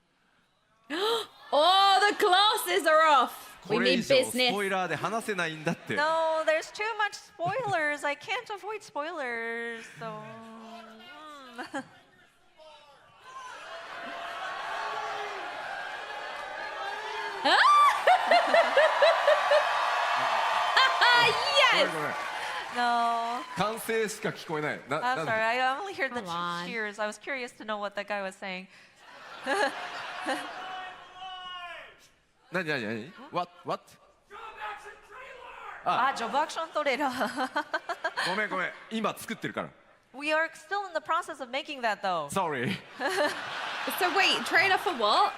Oh, the glasses are off. こ We れ以 mean 上ス business. ポイラーで話せないんだって。 No, there's too much spoilers. I can't avoid spoilers. So. Yes. ごめん No. 歓声しか聞こえない。I'm なん sorry. だ I only heard the Come on. cheers. I was curious to know what that guy was saying. 何 What? Job action trailer. ごめん今作ってるから。 We are still in the process of making that, though. Sorry. So wait, trailer for what?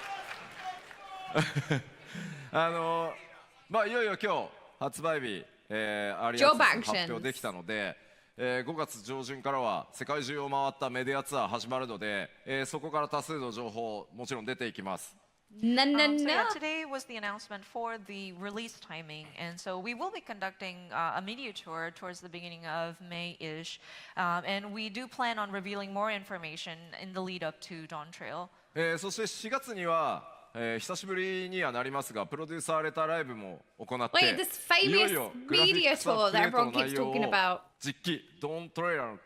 まあいよいよ今日発売日、アリアJob ツ actions 発表できたので、5月上旬からは世界中を回ったメディアツアー始まるので、そこから多数の情報もちろん出ていきます。 No, no, So yeah, no. today was the announcement for the release timing, and so we will be conducting a media tour towards the beginning of May-ish, and we do plan on revealing more information in the lead up to Dawntrail. そして4月には、久しぶりにはなりますがプロデューサーレターライブも行って、 Wait, this famous いよいよグラフィックスアップデートの内容を media tour that everyone keeps talking about. 実機ドーントレーラーの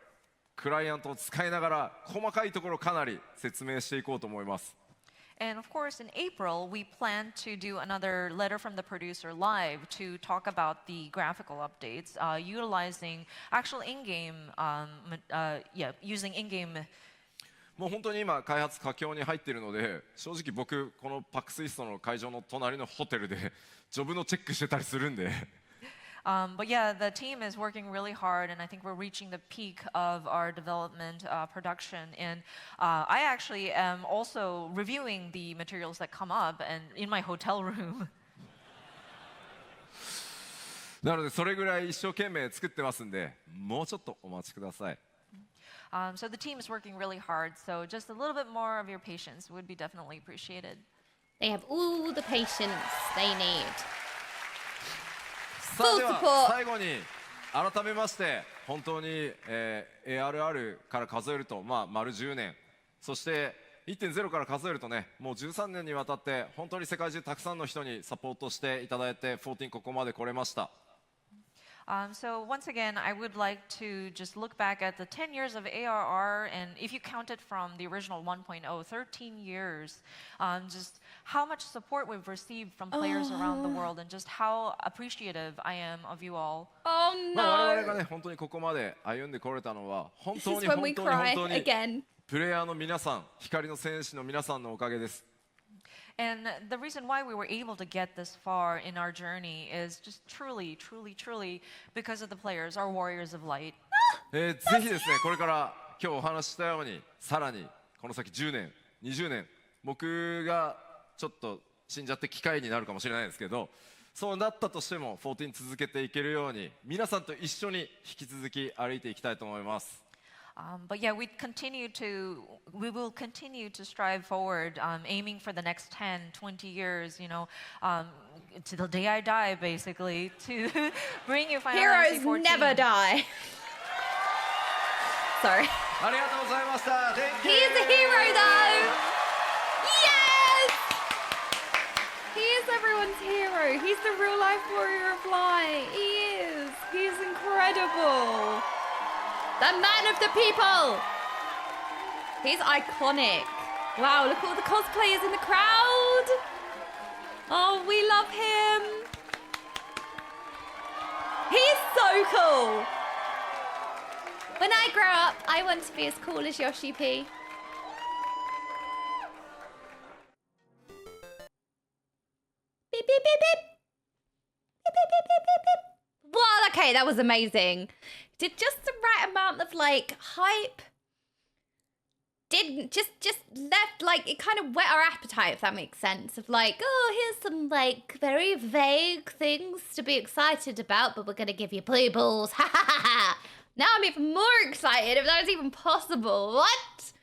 クライアントを使いながら細かいところかなり説明していこうと思います。And of course, in April, we plan to do another letter from the producer live to talk about the graphical updates, utilizing actual in-game, using in-game. もう本当に今開発佳境に入っているので、正直僕このパックスイーストの会場の隣のホテルでジョブのチェックしてたりするんで。But yeah, the team is working really hard, and I think we're reaching the peak of our development production. And I actually am also reviewing the materials that come up and in my hotel room. なのでそれぐらい一生懸命作ってますんで、もうちょっとお待ちください。So the team is working really hard, so just a little bit more of your patience would be definitely appreciated. They have all the patience they need. さあでは最後に改めまして本当に、ARR から数えると、丸10年、そして 1.0 から数えるとね、もう13年にわたって本当に世界中たくさんの人にサポートしていただいて14ここまで来れました。So once again, I would like to just look back at the 10 years of ARR, and if you count it from the original 1.0, 13 years, just how much support we've received from players around the world, and just how appreciative I am of you all. Oh 我々 no! がね本当にここまで歩んでこれたのは本 This 当 is に when 本 we 当に cry 本当に again. プレイヤーの皆さん、光の戦士の皆さんのおかげです。And the reason why we were able to get this far in our journey is just truly, truly, truly because of the players, our warriors of light. ぜひですね、これから今日お話ししたように、さらにこの先10年、20年、僕がちょっと死んじゃって機会になるかもしれないですけど、そうなったとしても14続けていけるように、皆さんと一緒に引き続き歩いていきたいと思います。But yeah, we will continue to strive forward, aiming for the next 10, 20 years, you know, to the day I die, basically, to bring you Final Fantasy Heroes XIV. never die. Sorry. ありがとうございました。Thank you. He is a hero though! Yes! He is everyone's hero. He's the real life warrior of light. He is. He is incredible. The man of the people. He's iconic. Wow, look at all the cosplayers in the crowd. Oh, we love him. He's so cool. When I grow up, I want to be as cool as Yoshi P. Beep, beep, beep, beep. Beep, beep, beep, beep, beep, beep. Well, okay, that was amazing. Did just the right amount of like hype. Didn't just left like it kind of whet our appetite, if that makes sense. Of like, oh, here's some like very vague things to be excited about, but we're gonna give you play balls. Ha ha ha ha. Now I'm even more excited if that was even possible. What?